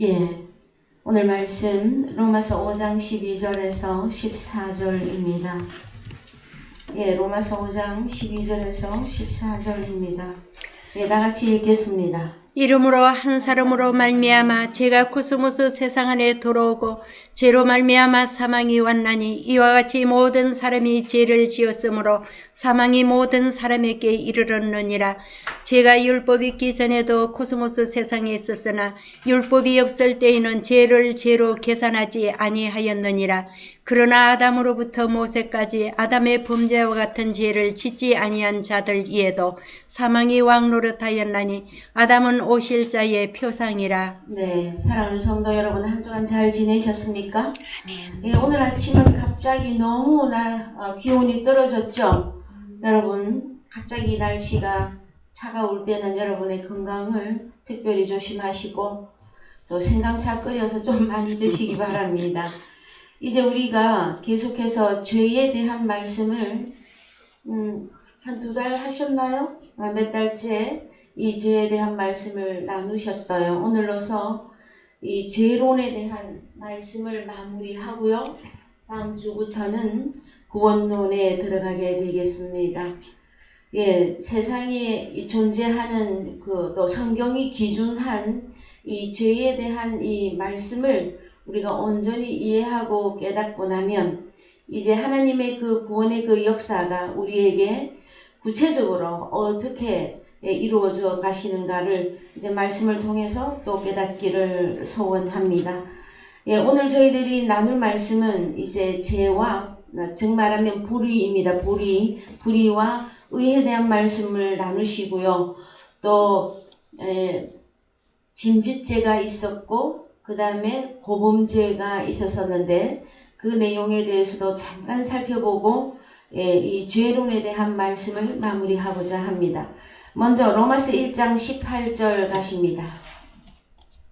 예, 오늘 말씀 로마서 5장 12절에서 14절입니다. 예, 로마서 5장 12절에서 14절입니다. 예, 다 같이 읽겠습니다. 이름으로 한 사람으로 말미암아 죄가 코스모스 세상 안에 들어오고 죄로 말미암아 사망이 왔나니 이와 같이 모든 사람이 죄를 지었으므로 사망이 모든 사람에게 이르렀느니라. 죄가 율법이 있기 전에도 코스모스 세상에 있었으나 율법이 없을 때에는 죄를 죄로 계산하지 아니하였느니라. 그러나 아담으로부터 모세까지 아담의 범죄와 같은 죄를 짓지 아니한 자들이에도 사망이 왕노릇하였나니 아담은 오실 자의 표상이라. 네, 사랑하는 성도 여러분, 한 주간 잘 지내셨습니까? 예, 오늘 아침은 갑자기 너무 기온이 떨어졌죠? 여러분, 갑자기 날씨가 차가울 때는 여러분의 건강을 특별히 조심하시고 또 생강차 끓여서 좀 많이 드시기 바랍니다. 이제 우리가 계속해서 죄에 대한 말씀을 한 2달 하셨나요? 몇 달째 이 죄에 대한 말씀을 나누셨어요. 오늘로서 이 죄론에 대한 말씀을 마무리하고요. 다음 주부터는 구원론에 들어가게 되겠습니다. 예, 세상에 존재하는 또 성경이 기준한 이 죄에 대한 이 말씀을 우리가 온전히 이해하고 깨닫고 나면 이제 하나님의 그 구원의 그 역사가 우리에게 구체적으로 어떻게 이루어져 가시는가를 이제 말씀을 통해서 또 깨닫기를 소원합니다. 예, 오늘 저희들이 나눌 말씀은 이제 죄와 정말하면 불의입니다. 불의와 의에 대한 말씀을 나누시고요. 또 짐짓죄가 있었고 그 다음에 고범죄가 있었었는데 그 내용에 대해서도 잠깐 살펴보고 이 죄론에 대한 말씀을 마무리하고자 합니다. 먼저 로마서 1장 18절 가십니다.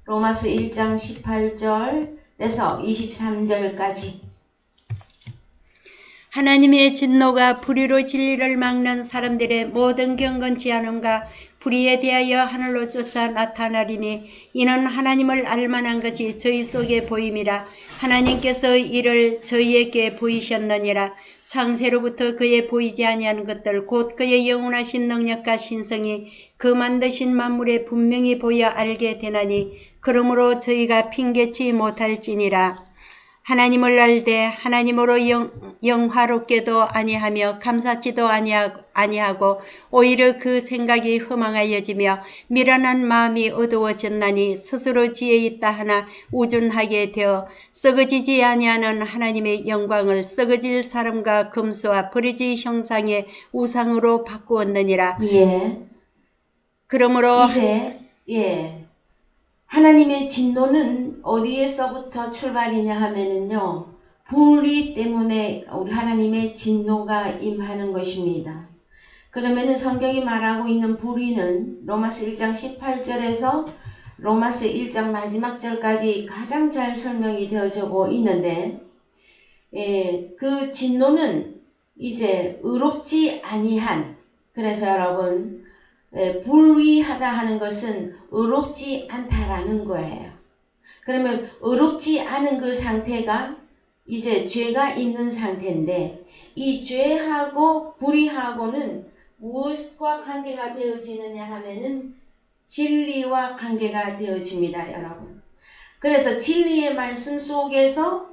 로마서 1장 18절에서 23절까지. 하나님의 진노가 불의로 진리를 막는 사람들의 모든 경건치 않음과 불의에 대하여 하늘로 쫓아 나타나리니 이는 하나님을 알만한 것이 저희 속에 보임이라. 하나님께서 이를 저희에게 보이셨느니라. 창세로부터 그의 보이지 아니한 것들 곧 그의 영원하신 능력과 신성이 그 만드신 만물에 분명히 보여 알게 되나니 그러므로 저희가 핑계치 못할지니라. 하나님을 알되 하나님으로 영화롭게도 아니하며 감사치도 아니하고 오히려 그 생각이 허망하여지며 미련한 마음이 어두워졌나니 스스로 지혜 있다 하나 우준하게 되어 썩어지지 아니하는 하나님의 영광을 썩어질 사람과 금수와 버리지 형상의 우상으로 바꾸었느니라. 예. 그러므로 이제 하나님의 진노는 어디에서부터 출발이냐 하면은요, 불의 때문에 우리 하나님의 진노가 임하는 것입니다. 그러면은 성경이 말하고 있는 불의는 로마서 1장 18절에서 로마서 1장 마지막 절까지 가장 잘 설명이 되어지고 있는데, 그 진노는 이제 의롭지 아니한, 그래서 여러분, 불의하다 하는 것은 의롭지 않다라는 거예요. 그러면 의롭지 않은 그 상태가 이제 죄가 있는 상태인데 이 죄하고 불의하고는 무엇과 관계가 되어지느냐 하면은 진리와 관계가 되어집니다, 여러분. 그래서 진리의 말씀 속에서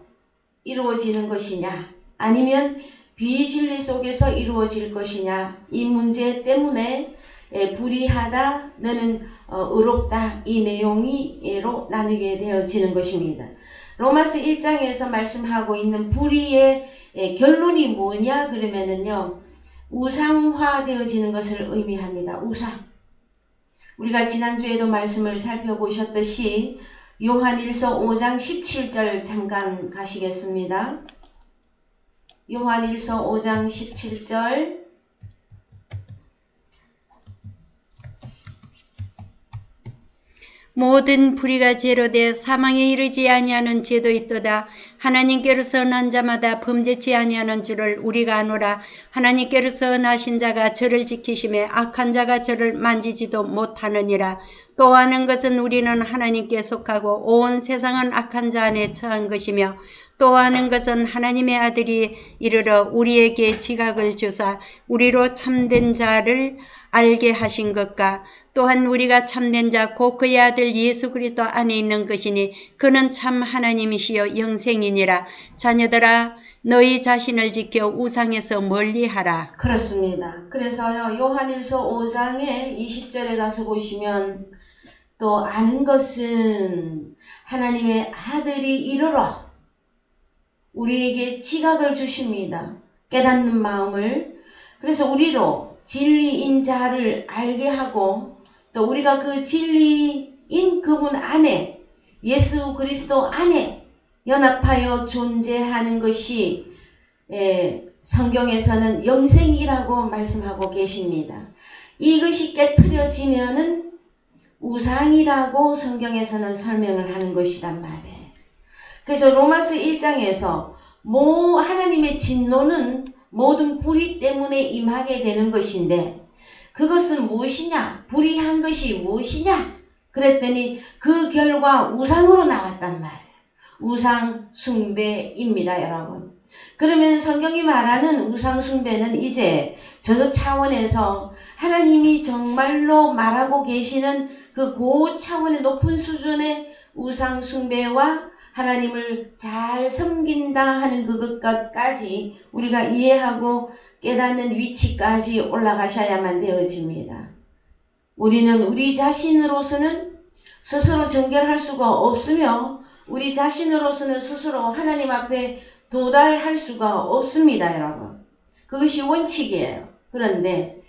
이루어지는 것이냐 아니면 비진리 속에서 이루어질 것이냐 이 문제 때문에 불의하다 너는 의롭다 이 내용이로 나누게 되어지는 것입니다. 로마서 1장에서 말씀하고 있는 불의의 결론이 뭐냐 그러면은요 우상화 되어지는 것을 의미합니다. 우상. 우리가 지난주에도 말씀을 살펴보셨듯이 요한일서 5장 17절 잠깐 가시겠습니다. 요한일서 5장 17절 모든 불의가 죄로 돼 사망에 이르지 아니하는 죄도 있도다. 하나님께로서 난 자마다 범죄치 아니하는 줄을 우리가 아노라. 하나님께로서 나신 자가 저를 지키심에 악한 자가 저를 만지지도 못하느니라. 또 아는 것은 우리는 하나님께 속하고 온 세상은 악한 자 안에 처한 것이며, 또 아는 것은 하나님의 아들이 이르러 우리에게 지각을 주사 우리로 참된 자를 알게 하신 것과, 또한 우리가 참된 자 곧 그의 아들 예수 그리스도 안에 있는 것이니 그는 참 하나님이시여 영생이니라. 자녀들아, 너희 자신을 지켜 우상에서 멀리하라. 그렇습니다. 그래서요, 요한일서 5장에 20절에 가서 보시면, 또 아는 것은 하나님의 아들이 이르러 우리에게 지각을 주십니다. 깨닫는 마음을. 그래서 우리로 진리인 자를 알게 하고, 또 우리가 그 진리인 그분 안에, 예수 그리스도 안에 연합하여 존재하는 것이 성경에서는 영생이라고 말씀하고 계십니다. 이것이 깨트려지면은 우상이라고 성경에서는 설명을 하는 것이란 말이에요. 그래서 로마서 1장에서 하나님의 진노는 모든 불의 때문에 임하게 되는 것인데, 그것은 무엇이냐? 불의한 것이 무엇이냐? 그랬더니 그 결과 우상으로 나왔단 말이에요. 우상 숭배입니다, 여러분. 그러면 성경이 말하는 우상 숭배는 이제 저 차원에서 하나님이 정말로 말하고 계시는 그 고차원의 높은 수준의 우상 숭배와 하나님을 잘 섬긴다 하는 그것까지 우리가 이해하고 깨닫는 위치까지 올라가셔야만 되어집니다. 우리는 우리 자신으로서는 스스로 정결할 수가 없으며, 우리 자신으로서는 스스로 하나님 앞에 도달할 수가 없습니다, 여러분. 그것이 원칙이에요. 그런데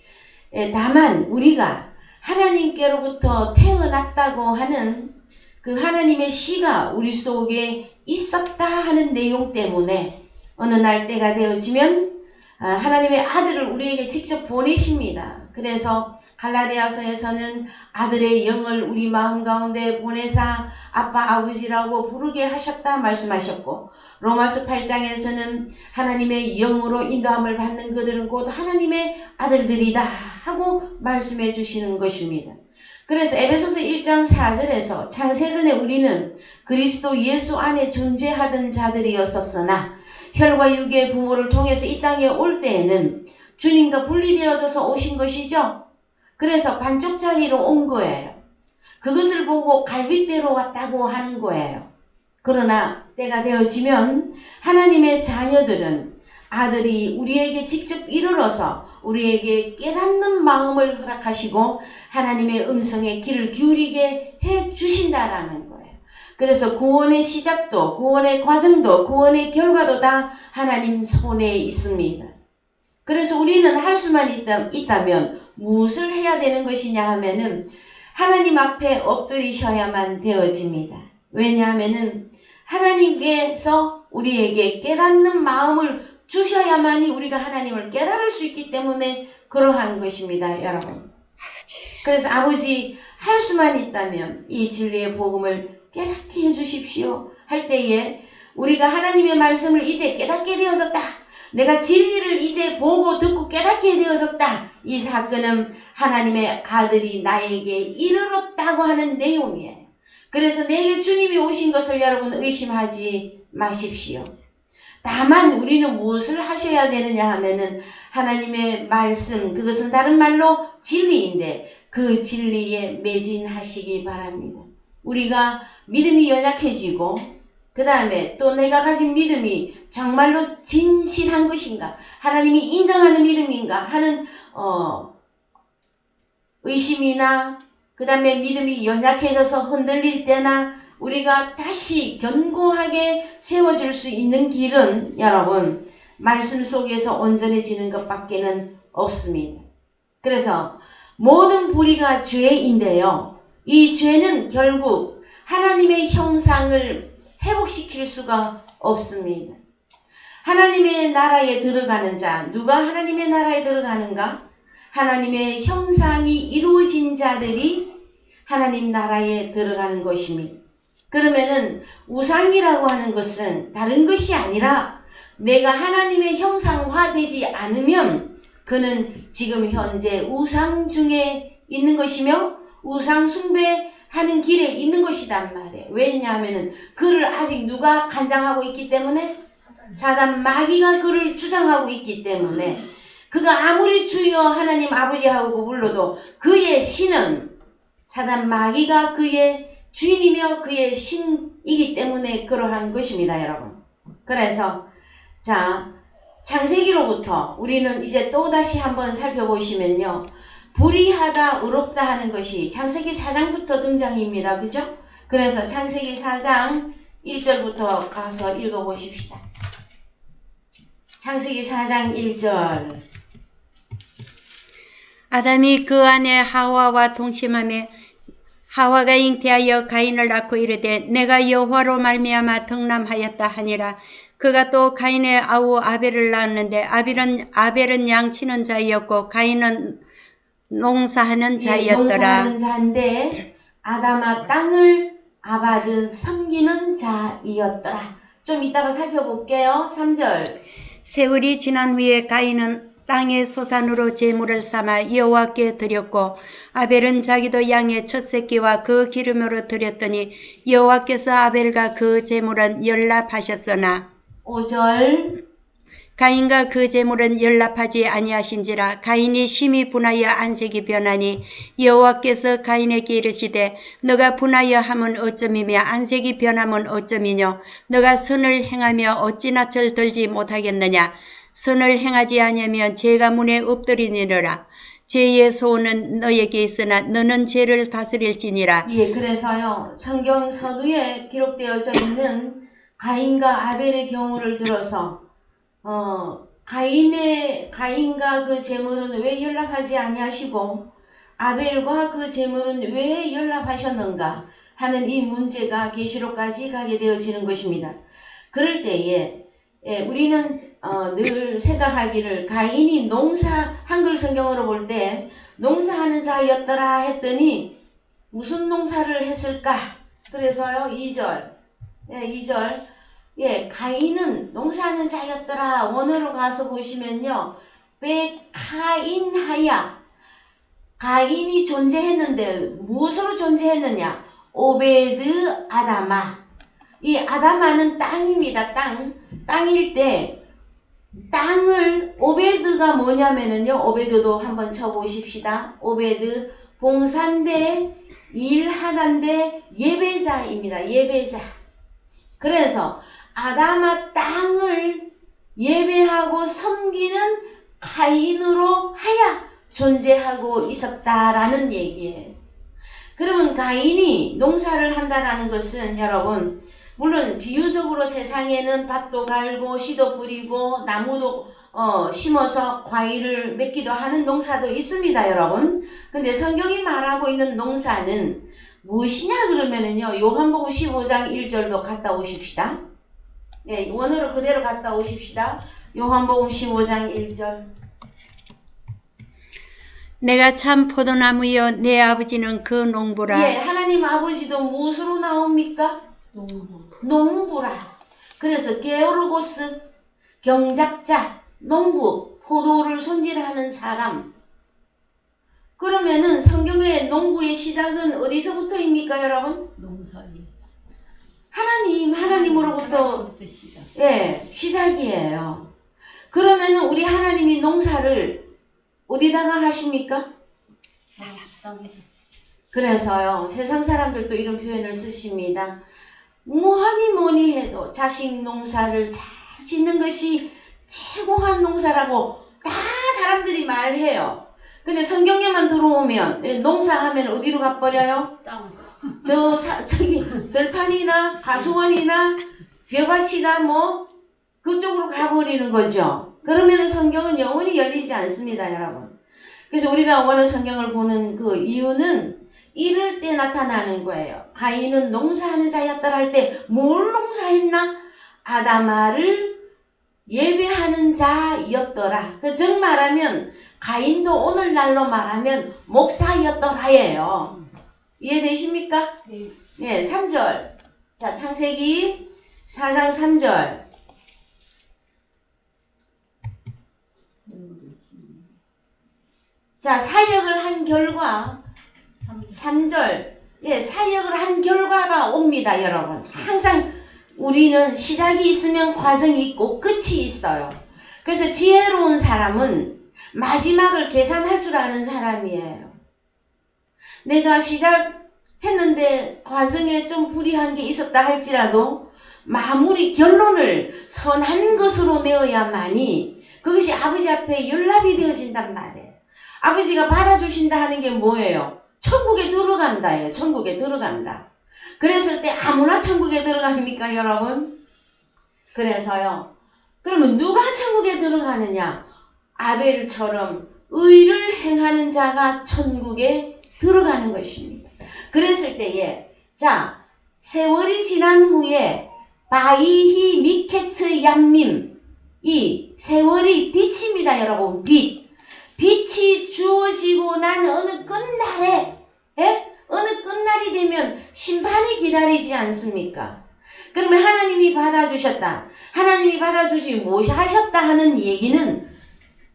다만 우리가 하나님께로부터 태어났다고 하는 그 하나님의 씨가 우리 속에 있었다 하는 내용 때문에 어느 날 때가 되어지면 하나님의 아들을 우리에게 직접 보내십니다. 그래서 갈라디아서에서는 아들의 영을 우리 마음 가운데 보내사 아빠 아버지라고 부르게 하셨다 말씀하셨고, 로마서 8장에서는 하나님의 영으로 인도함을 받는 그들은 곧 하나님의 아들들이다 하고 말씀해 주시는 것입니다. 그래서 에베소서 1장 4절에서 창세전에 우리는 그리스도 예수 안에 존재하던 자들이었었으나 혈과 육의 부모를 통해서 이 땅에 올 때에는 주님과 분리되어져서 오신 것이죠. 그래서 반쪽짜리로 온 거예요. 그것을 보고 갈빗대로 왔다고 하는 거예요. 그러나 때가 되어지면 하나님의 자녀들은 아들이 우리에게 직접 이르러서 우리에게 깨닫는 마음을 허락하시고 하나님의 음성에 귀를 기울이게 해 주신다라는 거예요. 그래서 구원의 시작도, 구원의 과정도, 구원의 결과도 다 하나님 손에 있습니다. 그래서 우리는 할 수만 있다면 무엇을 해야 되는 것이냐 하면은 하나님 앞에 엎드리셔야만 되어집니다. 왜냐하면은 하나님께서 우리에게 깨닫는 마음을 주셔야만이 우리가 하나님을 깨달을 수 있기 때문에 그러한 것입니다, 여러분. 그래서 아버지, 할 수만 있다면 이 진리의 복음을 깨닫게 해주십시오 할 때에 우리가 하나님의 말씀을 이제 깨닫게 되어졌다, 내가 진리를 이제 보고 듣고 깨닫게 되어졌다, 이 사건은 하나님의 아들이 나에게 이르렀다고 하는 내용이에요. 그래서 내게 주님이 오신 것을 여러분 의심하지 마십시오. 다만 우리는 무엇을 하셔야 되느냐 하면은 하나님의 말씀, 그것은 다른 말로 진리인데 그 진리에 매진하시기 바랍니다. 우리가 믿음이 연약해지고 그 다음에 또 내가 가진 믿음이 정말로 진실한 것인가, 하나님이 인정하는 믿음인가 하는 의심이나 그 다음에 믿음이 연약해져서 흔들릴 때나 우리가 다시 견고하게 세워질 수 있는 길은 여러분 말씀 속에서 온전해지는 것밖에는 없습니다. 그래서 모든 불의가 죄인데요, 이 죄는 결국 하나님의 형상을 회복시킬 수가 없습니다. 하나님의 나라에 들어가는 자, 누가 하나님의 나라에 들어가는가? 하나님의 형상이 이루어진 자들이 하나님 나라에 들어가는 것입니다. 그러면은 우상이라고 하는 것은 다른 것이 아니라 내가 하나님의 형상화되지 않으면 그는 지금 현재 우상 중에 있는 것이며 우상 숭배하는 길에 있는 것이단 말이에요. 왜냐하면은 그를 아직 누가 간장하고 있기 때문에 사단 마귀가 그를 주장하고 있기 때문에 그가 아무리 주여 하나님 아버지하고 불러도 그의 신은 사단 마귀가 그의 주인이며 그의 신이기 때문에 그러한 것입니다, 여러분. 그래서 자, 창세기로부터 우리는 이제 또다시 한번 살펴보시면요. 불의하다, 의롭다 하는 것이 창세기 4장부터 등장입니다. 그죠? 그래서 창세기 4장 1절부터 가서 읽어보십시다. 창세기 4장 1절. 아담이 그 안에 하와와 동침하며 하와가 잉태하여 가인을 낳고 이르되 내가 여호와로 말미암아 덕남하였다 하니라. 그가 또 가인의 아우 아벨을 낳았는데 아벨은 양치는 자이었고 가인은 농사하는 자이었더라. 농사하는 자인데 아담아 땅을 아바드 섬기는 자이었더라. 좀 이따가 살펴볼게요. 3절. 세월이 지난 후에 가인은 땅의 소산으로 제물을 삼아 여호와께 드렸고 아벨은 자기도 양의 첫 새끼와 그 기름으로 드렸더니 여호와께서 아벨과 그 제물은 연납하셨으나 5절. 가인과 그 제물은 연납하지 아니하신지라. 가인이 심히 분하여 안색이 변하니 여호와께서 가인에게 이르시되 너가 분하여 함은 어쩌미며 안색이 변함은 어쩌미뇨. 너가 선을 행하며 어찌나 절들지 못하겠느냐. 선을 행하지 아니하면 죄가 문에 엎드리니라. 죄의 소원은 너에게 있으나 너는 죄를 다스릴지니라. 예, 그래서요. 성경 서두에 기록되어져 있는 가인과 아벨의 경우를 들어서 가인과 그 제물은 왜 연락하지 아니하시고 아벨과 그 제물은 왜 연락하셨는가 하는 이 문제가 계시록까지 가게 되어지는 것입니다. 그럴 때에 우리는 늘 생각하기를 가인이 한글 성경으로 볼 때 농사하는 자였더라 했더니 무슨 농사를 했을까? 그래서요 2절. 2절. 가인은 농사하는 자였더라. 원어로 가서 보시면요. 베카인하야. 가인이 존재했는데 무엇으로 존재했느냐? 오베드 아다마. 이 아다마는 땅입니다. 땅일 때 땅을 오베드가 뭐냐면은요. 오베드도 한번 쳐보십시다. 오베드 봉산대 일하단대 예배자입니다. 예배자. 그래서 아담아 땅을 예배하고 섬기는 가인으로 하야 존재하고 있었다라는 얘기예요. 그러면 가인이 농사를 한다라는 것은 여러분 물론 비유적으로 세상에는 밭도 갈고 씨도 뿌리고 나무도 심어서 과일을 맺기도 하는 농사도 있습니다, 여러분. 근데 성경이 말하고 있는 농사는 무엇이냐 그러면은요. 요한복음 15장 1절도 갔다 오십시다. 예, 원어로 그대로 갔다 오십시다. 요한복음 15장 1절. 내가 참 포도나무여 내 아버지는 그 농부라. 예, 하나님 아버지도 무엇으로 나옵니까? 농부라. 그래서 게오르고스, 경작자, 농부, 포도를 손질하는 사람. 그러면은 성경의 농부의 시작은 어디서부터입니까, 여러분? 하나님으로부터 시작이에요. 그러면은 우리 하나님이 농사를 어디다가 하십니까? 그래서요, 세상 사람들도 이런 표현을 쓰십니다. 뭐니 해도 자식 농사를 잘 짓는 것이 최고한 농사라고 다 사람들이 말해요. 근데 성경에만 들어오면 농사하면 어디로 가버려요? 저기 들판이나 가수원이나 벼밭이나 뭐 그쪽으로 가버리는 거죠. 그러면 성경은 영원히 열리지 않습니다, 여러분. 그래서 우리가 원어 성경을 보는 그 이유는 이럴 때 나타나는 거예요. 가인은 농사하는 자였더라 할 때 뭘 농사했나? 아다마를 예배하는 자였더라. 즉 말하면 가인도 오늘날로 말하면 목사였더라예요. 이해되십니까? 네, 3절. 자, 창세기 4장 3절. 자, 사역을 한 결과 3절. 예, 사역을 한 결과가 옵니다, 여러분. 항상 우리는 시작이 있으면 과정이 있고 끝이 있어요. 그래서 지혜로운 사람은 마지막을 계산할 줄 아는 사람이에요. 내가 시작했는데 과정에 좀 불이한 게 있었다 할지라도 마무리 결론을 선한 것으로 내어야만이 그것이 아버지 앞에 연락이 되어진단 말이에요. 아버지가 받아주신다 하는 게 뭐예요? 천국에 들어간다예요. 천국에 들어간다. 그랬을 때 아무나 천국에 들어갑니까, 여러분? 그래서요. 그러면 누가 천국에 들어가느냐? 아벨처럼 의를 행하는 자가 천국에 들어가는 것입니다. 그랬을 때에 자, 세월이 지난 후에 바이히 미케츠 얌밈, 이 세월이 빛입니다, 여러분. 빛이 주어지고 난 어느 끝날에, 어느 끝날이 되면 심판이 기다리지 않습니까? 그러면 하나님이 받아주셨다. 하나님이 받아주시 무엇이 하셨다 하는 얘기는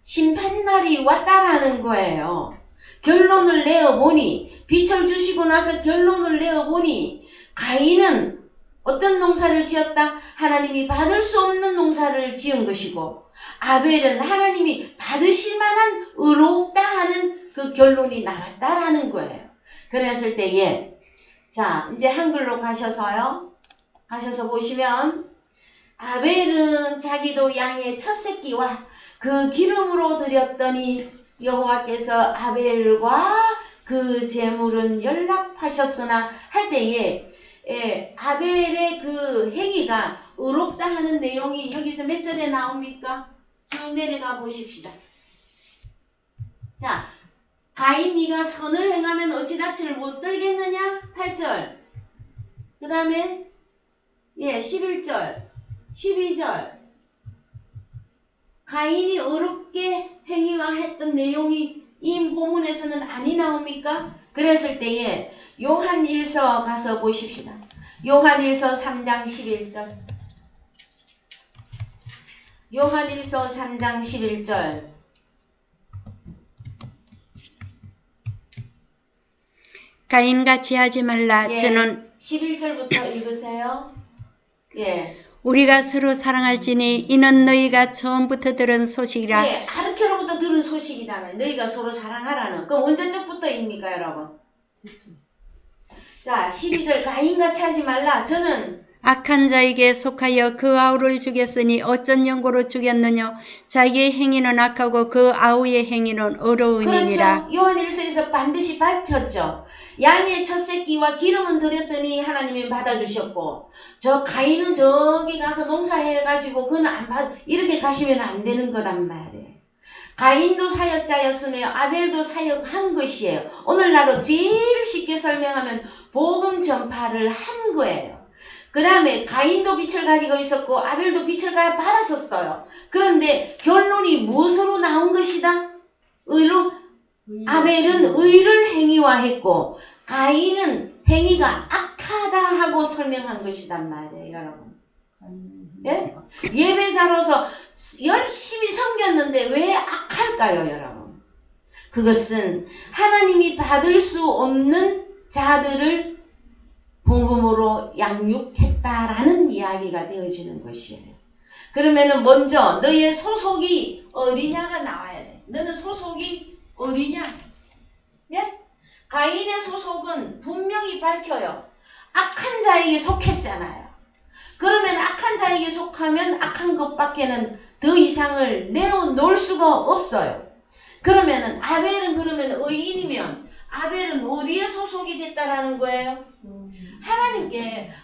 심판날이 왔다라는 거예요. 결론을 내어보니, 빛을 주시고 나서 결론을 내어보니 가인은 어떤 농사를 지었다? 하나님이 받을 수 없는 농사를 지은 것이고 아벨은 하나님이 받으실 만한 의롭다 하는 그 결론이 나왔다라는 거예요. 그랬을 때에 자, 이제 한글로 가셔서요. 가셔서 보시면 아벨은 자기도 양의 첫 새끼와 그 기름으로 드렸더니 여호와께서 아벨과 그 제물은 연락하셨으나 할 때에 아벨의 그 행위가 의롭다 하는 내용이 여기서 몇 절에 나옵니까? 쭉 내려가 보십시다. 자, 가인 네가 선을 행하면 어찌 낯을 못 들겠느냐? 8절. 그 다음에 11절, 12절. 가인이 어렵게 행위와 했던 내용이 이 본문에서는 아니 나옵니까? 그랬을 때에 요한일서 가서 보십시다. 요한일서 3장 11절. 요한일서 3장 11절. 가인같이 하지 말라. 저는 11절부터 읽으세요. 우리가 서로 사랑할지니 이는 너희가 처음부터 들은 소식이라. 아르케로부터 들은 소식이다면 너희가 서로 사랑하라는. 그럼 언제적부터입니까, 여러분? 그렇죠. 자, 12절 가인같이 하지 말라. 저는 악한 자에게 속하여 그 아우를 죽였으니 어쩐 연고로 죽였느냐? 자기의 행위는 악하고 그 아우의 행위는 어려움이니라. 그렇죠. 요한일서에서 반드시 밝혔죠. 양의 첫 새끼와 기름은 드렸더니 하나님이 받아주셨고 저 가인은 저기 가서 농사해가지고 그는 안 받, 이렇게 가시면 안 되는 거단 말이에요. 가인도 사역자였으며 아벨도 사역한 것이에요. 오늘날로 제일 쉽게 설명하면 복음 전파를 한 거예요. 그 다음에 가인도 빛을 가지고 있었고 아벨도 빛을 받았었어요. 그런데 결론이 무엇으로 나온 것이다? 아벨은 의를 행위화했고 가인은 행위가 악하다 하고 설명한 것이단 말이에요, 여러분. 예배자로서 열심히 섬겼는데 왜 악할까요, 여러분? 그것은 하나님이 받을 수 없는 자들을 복음으로 양육했다라는 이야기가 되어지는 것이에요. 그러면은 먼저 너의 소속이 어디냐가 나와야 돼. 너는 소속이 어디냐? 가인의 소속은 분명히 밝혀요. 악한 자에게 속했잖아요. 그러면 악한 자에게 속하면 악한 것밖에는 더 이상을 내어놓을 수가 없어요. 그러면은 아벨은 그러면 의인이면 아벨은 어디에 소속이 됐다라는 거예요?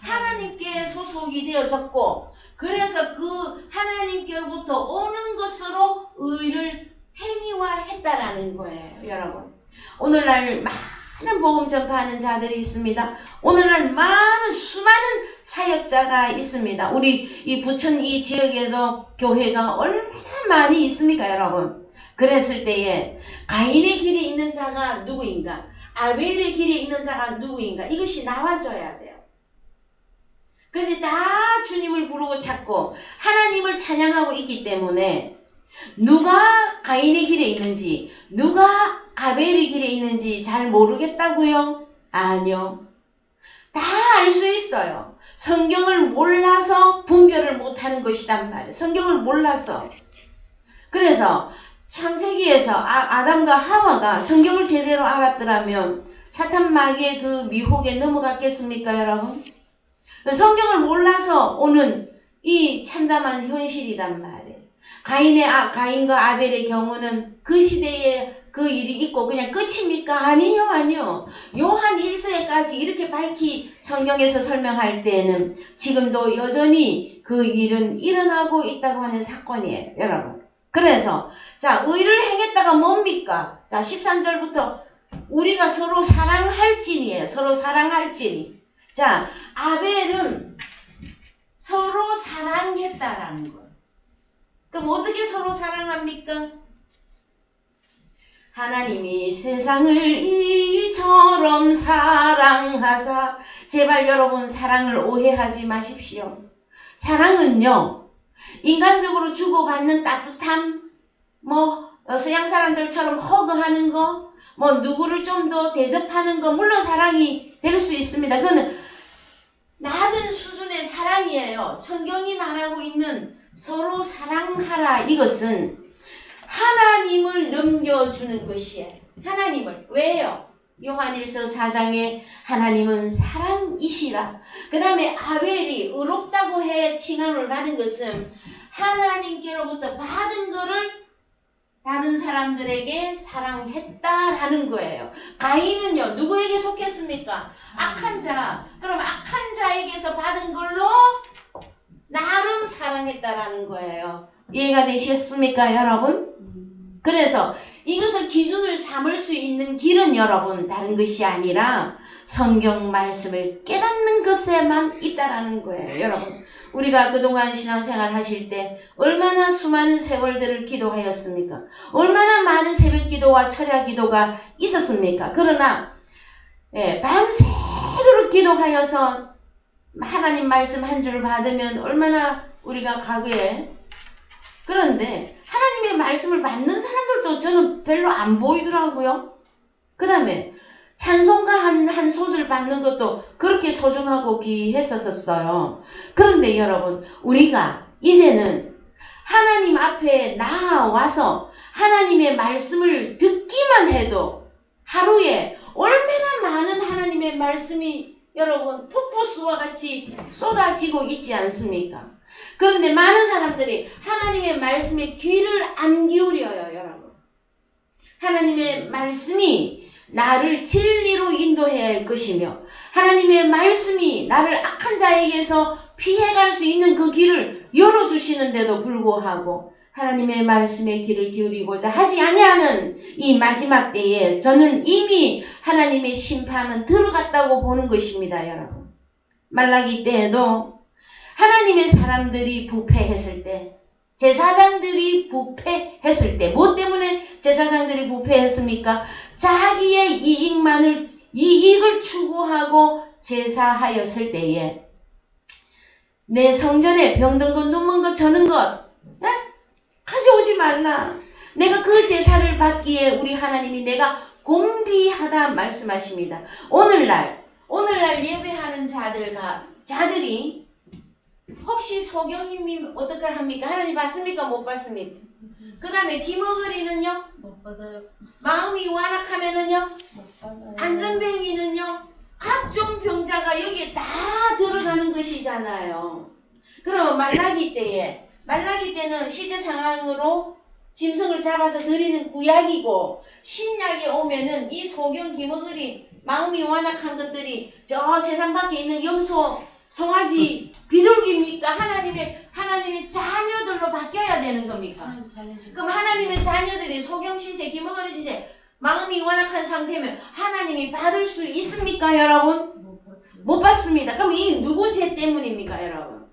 하나님께 소속이 되어졌고 그래서 그 하나님께로부터 오는 것으로 의를 행위화했다라는 거예요, 여러분. 오늘날 많은 복음 전파하는 자들이 있습니다. 오늘날 수많은 사역자가 있습니다. 우리 이 부천 이 지역에도 교회가 얼마나 많이 있습니까, 여러분? 그랬을 때에 가인의 길에 있는 자가 누구인가? 아벨의 길에 있는 자가 누구인가? 이것이 나와줘야 돼요. 근데 다 주님을 부르고 찾고 하나님을 찬양하고 있기 때문에 누가 가인의 길에 있는지 누가 아벨의 길에 있는지 잘 모르겠다고요? 아니요. 다 알 수 있어요. 성경을 몰라서 분별을 못하는 것이란 말이에요. 성경을 몰라서. 그래서 창세기에서 아담과 하와가 성경을 제대로 알았더라면 사탄 마귀의 그 미혹에 넘어갔겠습니까, 여러분? 성경을 몰라서 오는 이 참담한 현실이란 말이에요. 가인과 아벨의 경우는 그 시대에 그 일이 있고 그냥 끝입니까? 아니요, 아니요. 요한 1서에까지 이렇게 밝히 성경에서 설명할 때에는 지금도 여전히 그 일은 일어나고 있다고 하는 사건이에요, 여러분. 그래서 자, 의를 행했다가 뭡니까? 자, 13절부터 우리가 서로 사랑할지니에요. 서로 사랑할지니. 자, 아벨은 서로 사랑했다라는 거예요. 그럼 어떻게 서로 사랑합니까? 하나님이 세상을 이처럼 사랑하사. 제발 여러분 사랑을 오해하지 마십시오. 사랑은요, 인간적으로 주고받는 따뜻함, 서양 사람들처럼 허그하는 거, 누구를 좀 더 대접하는 거, 물론 사랑이 될 수 있습니다. 그거는 낮은 수준의 사랑이에요. 성경이 말하고 있는 서로 사랑하라, 이것은 하나님을 넘겨주는 것이에요. 하나님을. 왜요? 요한일서 4장에 하나님은 사랑이시라. 그 다음에 아벨이 의롭다고 해 칭함을 받은 것은 하나님께로부터 받은 것을 다른 사람들에게 사랑했다라는 거예요. 가인은요, 누구에게 속했습니까? 악한 자. 그럼 악한 자에게서 받은 걸로 나름 사랑했다라는 거예요. 이해가 되셨습니까, 여러분? 그래서 이것을 기준을 삼을 수 있는 길은 여러분 다른 것이 아니라 성경 말씀을 깨닫는 것에만 있다라는 거예요. 여러분, 우리가 그동안 신앙생활 하실 때 얼마나 수많은 세월들을 기도하였습니까? 얼마나 많은 새벽 기도와 철야 기도가 있었습니까? 그러나 밤새도록 기도하여서 하나님 말씀 한 줄을 받으면 얼마나 우리가 과거에. 그런데 하나님의 말씀을 받는 사람들도 저는 별로 안 보이더라고요. 그 다음에 찬송가 한 소절 받는 것도 그렇게 소중하고 귀했었어요. 그런데 여러분, 우리가 이제는 하나님 앞에 나와서 하나님의 말씀을 듣기만 해도 하루에 얼마나 많은 하나님의 말씀이 여러분 폭포수와 같이 쏟아지고 있지 않습니까? 그런데 많은 사람들이 하나님의 말씀에 귀를 안 기울여요, 여러분. 하나님의 말씀이 나를 진리로 인도해야 할 것이며 하나님의 말씀이 나를 악한 자에게서 피해갈 수 있는 그 길을 열어주시는데도 불구하고 하나님의 말씀에 귀를 기울이고자 하지 아니하는 이 마지막 때에 저는 이미 하나님의 심판은 들어갔다고 보는 것입니다, 여러분. 말라기 때에도 하나님의 사람들이 부패했을 때, 제사장들이 부패했을 때, 뭐 때문에 제사장들이 부패했습니까? 자기의 이익을 추구하고 제사하였을 때에 내 성전에 병든 것, 눈먼 것, 저는 것 가져오지 말라. 내가 그 제사를 받기에 우리 하나님이 내가 공비하다 말씀하십니다. 오늘날 예배하는 자들이 혹시 소경님이 어떻게 합니까? 하나님 봤습니까? 못 봤습니까? 그 다음에 기머거리는요? 못 받아요. 마음이 완악하면은요? 못 받아요. 안전병이는요? 각종 병자가 여기에 다 들어가는 것이잖아요. 그럼 말라기 때는 실제 상황으로 짐승을 잡아서 드리는 구약이고, 신약에 오면은 이 소경 기머거리 마음이 완악한 것들이 저 세상 밖에 있는 염소 송아지 비둘기입니까? 하나님의 자녀들로 바뀌어야 되는 겁니까? 그럼 하나님의 자녀들이 소경 신세, 기머거리 신세 마음이 완악한 상태면 하나님이 받을 수 있습니까, 여러분? 못 받습니다. 그럼 이 누구 죄 때문입니까, 여러분?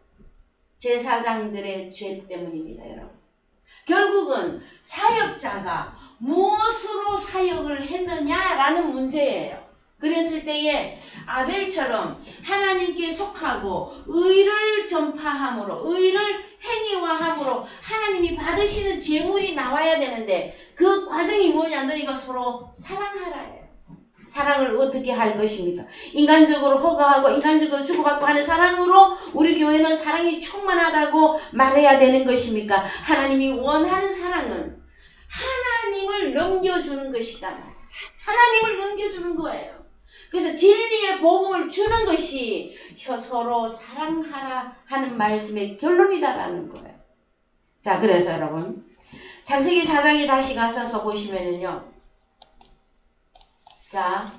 제사장들의 죄 때문입니다, 여러분. 결국은 사역자가 무엇으로 사역을 했느냐라는 문제예요. 그랬을 때에 아벨처럼 하나님께 속하고 의를 전파함으로, 의를 행위화함으로 하나님이 받으시는 제물이 나와야 되는데, 그 과정이 뭐냐? 너희가 서로 사랑하라예요. 사랑을 어떻게 할 것입니까? 인간적으로 허가하고 인간적으로 주고받고 하는 사랑으로 우리 교회는 사랑이 충만하다고 말해야 되는 것입니까? 하나님이 원하는 사랑은 하나님을 넘겨주는 것이다. 하나님을 넘겨주는 거예요. 그래서 진리의 복음을 주는 것이 서로 사랑하라 하는 말씀의 결론이다라는 거예요. 자, 그래서 여러분 창세기 4장에 다시 가서 보시면은요. 자,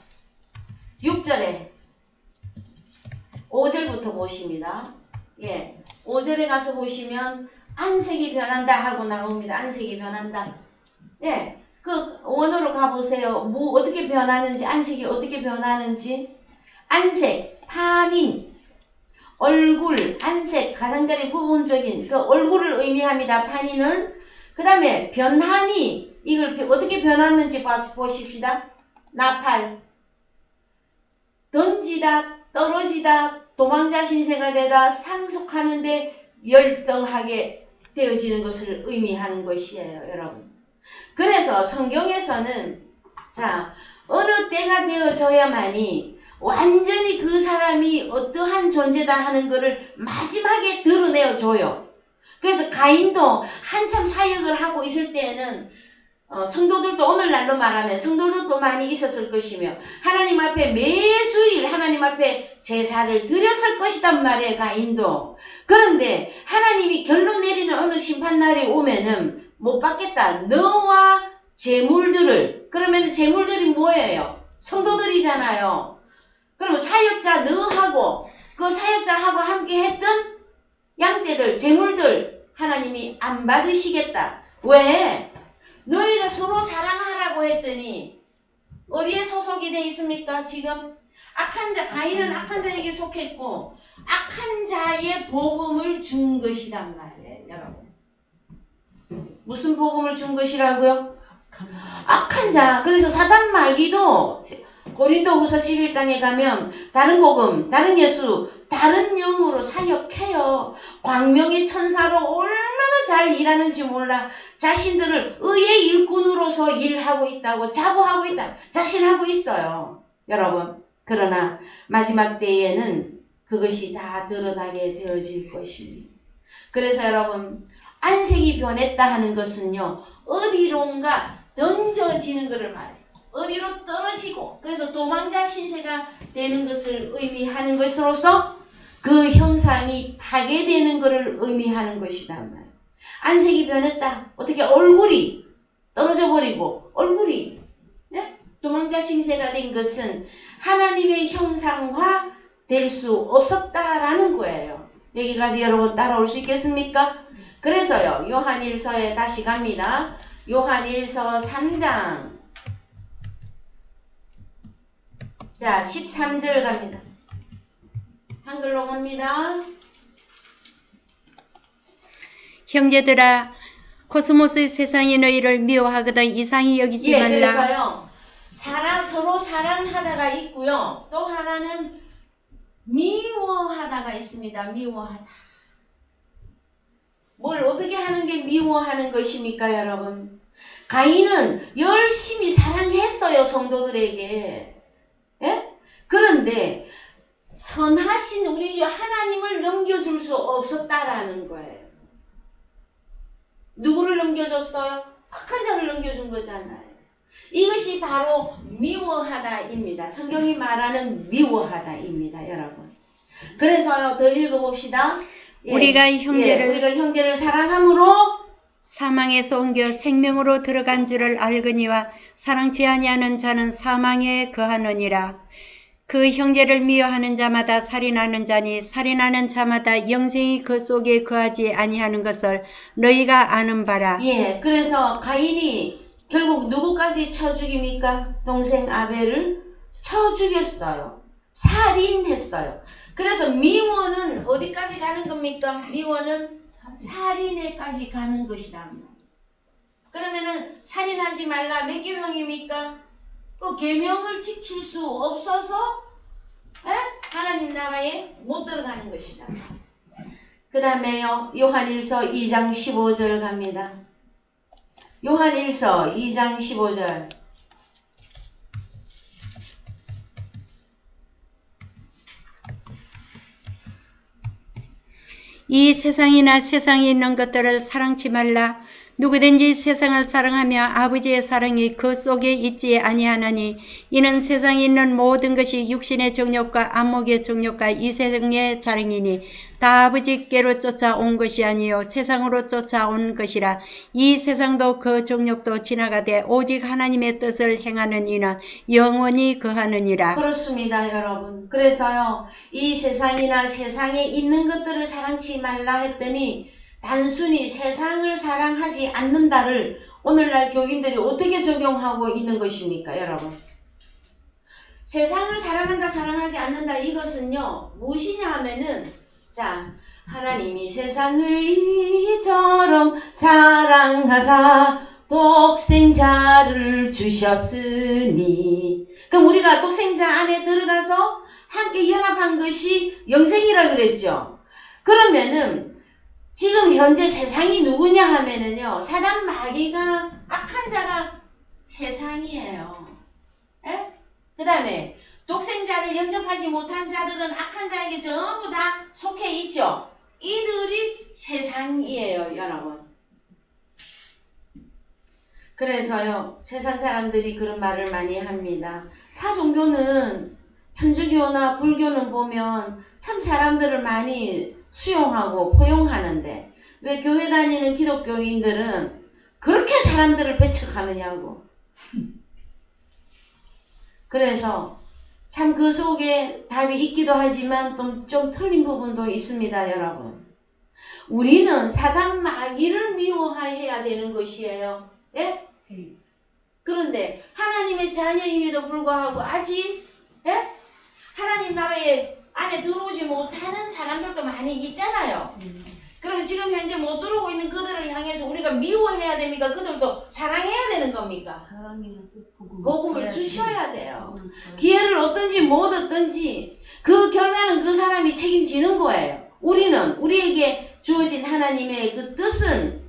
6절에 5절부터 보십니다. 예, 5절에 가서 보시면 안색이 변한다 하고 나옵니다. 안색이 변한다. 예, 그 원어로 가보세요. 뭐 어떻게 변하는지, 안색이 어떻게 변하는지. 안색, 파닌, 얼굴, 안색, 가장자리 부분적인 그 얼굴을 의미합니다. 파닌은. 그 다음에 변하니, 이걸 어떻게 변하는지 보십시다. 나팔, 던지다, 떨어지다, 도망자 신세가 되다, 상속하는데 열등하게 되어지는 것을 의미하는 것이에요, 여러분. 그래서 성경에서는 자, 어느 때가 되어져야만이 완전히 그 사람이 어떠한 존재다 하는 것을 마지막에 드러내어줘요. 그래서 가인도 한참 사역을 하고 있을 때에는 성도들도 오늘날로 말하면 성도들도 많이 있었을 것이며 하나님 앞에 매주일 하나님 앞에 제사를 드렸을 것이단 말이에요. 가인도. 그런데 하나님이 결론 내리는 어느 심판날이 오면은 못 받겠다. 너와 제물들을. 그러면 제물들이 뭐예요? 성도들이잖아요. 그럼 사역자 너하고 그 사역자하고 함께 했던 양떼들, 제물들 하나님이 안 받으시겠다. 왜? 너희가 서로 사랑하라고 했더니 어디에 소속이 돼 있습니까? 지금 악한 자, 가인은 악한 자에게 속했고 악한 자의 복음을 준 것이란 말이에요, 여러분. 무슨 복음을 준 것이라고요? 악한 자. 그래서 사단 마귀도 고린도후서 11장에 가면 다른 복음, 다른 예수, 다른 영으로 사역해요. 광명의 천사로 얼마나 잘 일하는지 몰라. 자신들을 의의 일꾼으로서 일하고 있다고 자부하고 있다. 자신하고 있어요. 여러분. 그러나 마지막 때에는 그것이 다 드러나게 되어질 것입니다. 그래서 여러분, 안색이 변했다 하는 것은요, 어디론가 던져지는 것을 말해요. 어디로 떨어지고, 그래서 도망자 신세가 되는 것을 의미하는 것으로서 그 형상이 파괴되는 것을 의미하는 것이란 말이에요. 안색이 변했다. 어떻게 얼굴이 떨어져 버리고 얼굴이 도망자 신세가 된 것은 하나님의 형상화 될 수 없었다라는 거예요. 여기까지 여러분 따라올 수 있겠습니까? 그래서요, 요한일서에 다시 갑니다. 요한일서 3장 자 13절 갑니다. 한글로 갑니다. 형제들아, 코스모스 세상이 너희를 미워하거든 이상히 여기지 말라. 그래서요, 서로 사랑하다가 있고요, 또 하나는 미워하다가 있습니다. 미워하다. 뭘 어떻게 하는 게 미워하는 것입니까, 여러분? 가인은 열심히 사랑했어요, 성도들에게. 예? 그런데 선하신 우리 하나님을 넘겨줄 수 없었다라는 거예요. 누구를 넘겨줬어요? 악한 자를 넘겨준 거잖아요. 이것이 바로 미워하다입니다. 성경이 말하는 미워하다입니다, 여러분. 그래서요, 더 읽어봅시다. 우리가 형제를 사랑함으로 사망에서 옮겨 생명으로 들어간 줄을 알거니와 사랑치 아니하는 자는 사망에 거하느니라. 그 형제를 미워하는 자마다 살인하는 자니 살인하는 자마다 영생이 그 속에 거하지 아니하는 것을 너희가 아는 바라. 그래서 가인이 결국 누구까지 쳐 죽입니까? 동생 아벨을 쳐 죽였어요. 살인했어요. 그래서 미워는 어디까지 가는 겁니까? 미워는 살인에까지 가는 것이다. 그러면은 살인 살인하지 말라 몇 계명입니까? 그 계명을 지킬 수 없어서 하나님 나라에 못 들어가는 것이다. 그 다음에요, 요한일서 2장 15절 갑니다. 요한일서 2장 15절. 이 세상이나 세상에 있는 것들을 사랑치 말라. 누구든지 세상을 사랑하며 아버지의 사랑이 그 속에 있지 아니하나니 이는 세상에 있는 모든 것이 육신의 정욕과 안목의 정욕과 이 세상의 자랑이니 다 아버지께로 쫓아온 것이 아니요 세상으로 쫓아온 것이라. 이 세상도 그 정욕도 지나가되 오직 하나님의 뜻을 행하는 이는 영원히 거하느니라. 그렇습니다, 여러분. 그래서요, 이 세상이나 세상에 있는 것들을 사랑치 말라 했더니 단순히 세상을 사랑하지 않는다를 오늘날 교인들이 어떻게 적용하고 있는 것입니까, 여러분? 세상을 사랑한다, 사랑하지 않는다, 이것은요, 무엇이냐 하면은, 자, 하나님이 세상을 이처럼 사랑하사 독생자를 주셨으니. 그럼 우리가 독생자 안에 들어가서 함께 연합한 것이 영생이라 그랬죠. 그러면은, 지금 현재 세상이 누구냐 하면은요, 사단 마귀가 악한 자가 세상이에요. 그 다음에 독생자를 영접하지 못한 자들은 악한 자에게 전부 다 속해 있죠. 이들이 세상이에요, 여러분. 그래서요, 세상 사람들이 그런 말을 많이 합니다. 타 종교는, 천주교나 불교는 보면 참 사람들을 많이 수용하고 포용하는데 왜 교회 다니는 기독교인들은 그렇게 사람들을 배척하느냐고. 그래서 참 그 속에 답이 있기도 하지만 좀 틀린 부분도 있습니다, 여러분. 우리는 사단 마귀를 미워해야 되는 것이에요. 예? 그런데 하나님의 자녀임에도 불구하고 아직 하나님 나라에 안에 들어오지 못하는 사람들도 많이 있잖아요. 그러면 지금 현재 못 들어오고 있는 그들을 향해서 우리가 미워해야 됩니까? 그들도 사랑해야 되는 겁니까? 복음을 주셔야 돼요. 기회를 얻든지 못 얻든지 그 결과는 그 사람이 책임지는 거예요. 우리에게 주어진 하나님의 그 뜻은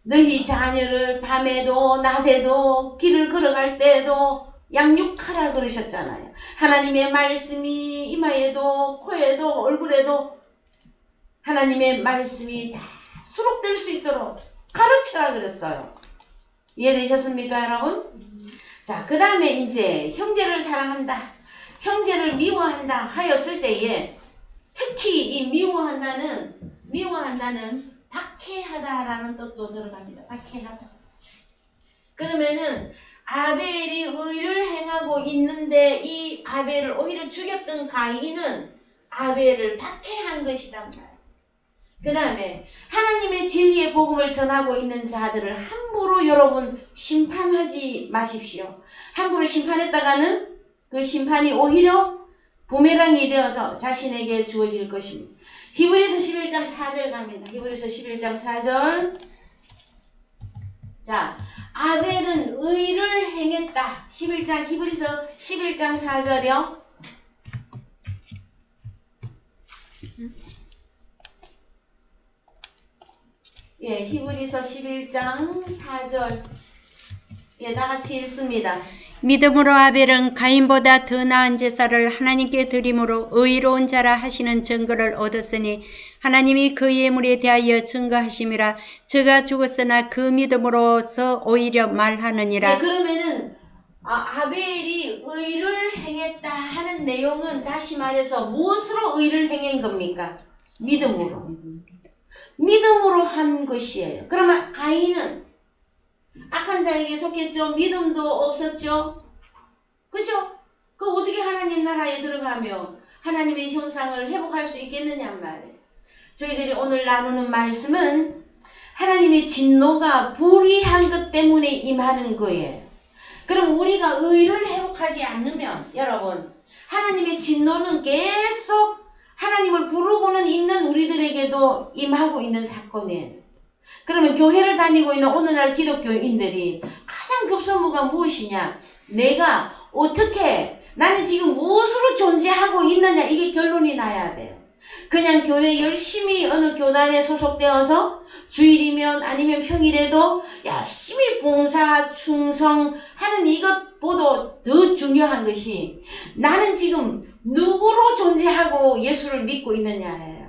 너희 자녀를 밤에도 낮에도 길을 걸어갈 때에도 양육하라 그러셨잖아요. 하나님의 말씀이 이마에도 코에도 얼굴에도 하나님의 말씀이 다 수록될 수 있도록 가르치라 그랬어요. 이해되셨습니까, 여러분? 자, 그 다음에 이제 형제를 사랑한다, 형제를 미워한다 하였을 때에 특히 이 미워한다는 박해하다라는 뜻도 들어갑니다. 박해하다. 그러면은 아벨이 의를 행하고 있는데 이 아벨을 오히려 죽였던 가인은 아벨을 박해한 것이란 말이에요. 그 다음에 하나님의 진리의 복음을 전하고 있는 자들을 함부로 여러분 심판하지 마십시오. 함부로 심판했다가는 그 심판이 오히려 부메랑이 되어서 자신에게 주어질 것입니다. 히브리서 11장 4절 갑니다. 히브리서 11장 4절. 자, 아벨은 의를 행했다. 히브리서 11장 4절이요. 예, 히브리서 11장 4절. 예, 다같이 읽습니다. 믿음으로 아벨은 가인보다 더 나은 제사를 하나님께 드림으로 의로운 자라 하시는 증거를 얻었으니 하나님이 그 예물에 대하여 증거하심이라. 저가 죽었으나 그 믿음으로서 오히려 말하느니라. 네, 그러면은 아벨이 의를 행했다 하는 내용은 다시 말해서 무엇으로 의를 행한 겁니까? 믿음으로. 믿음으로 한 것이에요. 그러면 가인은 악한 자에게 속했죠. 믿음도 없었죠. 그죠? 그 어떻게 하나님 나라에 들어가며 하나님의 형상을 회복할 수 있겠느냐 말이에요. 저희들이 오늘 나누는 말씀은 하나님의 진노가 불의한 것 때문에 임하는 거예요. 그럼 우리가 의를 회복하지 않으면 여러분 하나님의 진노는 계속 하나님을 부르고는 있는 우리들에게도 임하고 있는 사건이에요. 그러면 교회를 다니고 있는 오늘날 기독교인들이 가장 급선무가 무엇이냐? 내가 어떻게, 나는 지금 무엇으로 존재하고 있느냐? 이게 결론이 나야 돼요. 그냥 교회 열심히 어느 교단에 소속되어서 주일이면 아니면 평일에도 열심히 봉사, 충성하는 이것보다 더 중요한 것이 나는 지금 누구로 존재하고 예수를 믿고 있느냐예요.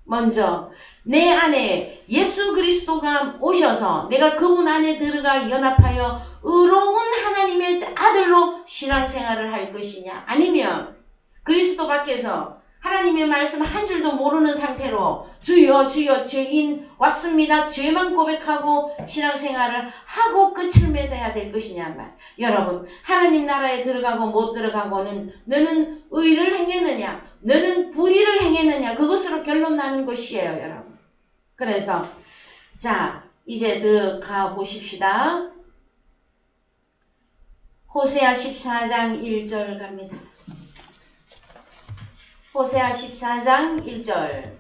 먼저 내 안에 예수 그리스도가 오셔서 내가 그분 안에 들어가 연합하여 의로운 하나님의 아들로 신앙생활을 할 것이냐, 아니면 그리스도 밖에서 하나님의 말씀 한 줄도 모르는 상태로 주여 주여 죄인 왔습니다, 죄만 고백하고 신앙생활을 하고 끝을 맺어야 될 것이냐 말. 여러분, 하나님 나라에 들어가고 못 들어가고는 너는 의를 행했느냐, 너는 불의를 행했느냐, 그것으로 결론 나는 것이에요, 여러분. 그래서 자, 이제 더 가보십시다. 호세아 14장 1절 갑니다. 호세아 14장 1절.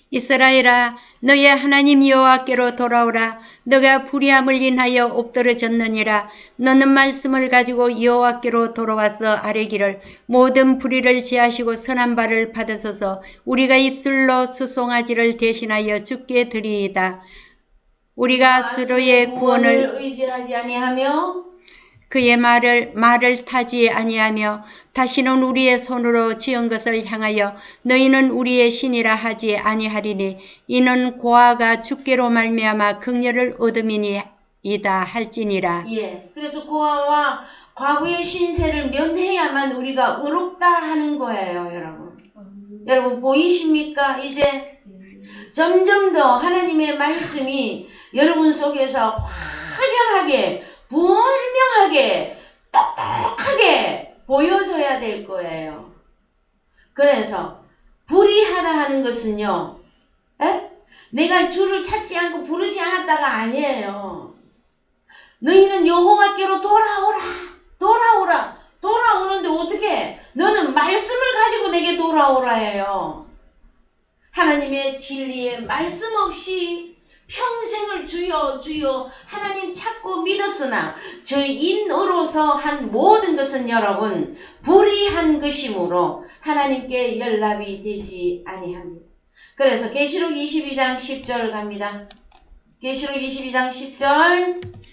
이스라엘아, 너의 하나님 여호와께로 돌아오라. 너가 불의함을 인하여 엎드러졌느니라. 너는 말씀을 가지고 여호와께로 돌아와서 아뢰기를, 모든 불의를 지하시고 선한 바를 받으소서. 우리가 입술로 수송아지를 대신하여 주께 드리이다. 우리가 스스로의 구원을 의지하지 아니하며 그의 말을 타지 아니하며 다시는 우리의 손으로 지은 것을 향하여 너희는 우리의 신이라 하지 아니하리니 이는 고아가 주께로 말미암아 긍휼을 얻음이니이다 할지니라. 예. 그래서 고아와 과거의 신세를 면해야만 우리가 의롭다 하는 거예요, 여러분. 여러분 보이십니까? 이제 점점 더 하나님의 말씀이 여러분 속에서 확연하게, 분명하게, 똑똑하게 보여줘야 될 거예요. 그래서 불의하다 하는 것은요, 내가 주를 찾지 않고 부르지 않았다가 아니에요. 너희는 여호와께로 돌아오라, 돌아오라. 돌아오는데 어떻게? 너는 말씀을 가지고 내게 돌아오라 해요. 하나님의 진리의 말씀 없이 평생을 주여 주여 하나님 찾고 믿었으나 죄인으로서 한 모든 것은 여러분 불의한 것이므로 하나님께 연락이 되지 아니합니다. 그래서 계시록 22장 10절 갑니다. 계시록 22장 10절.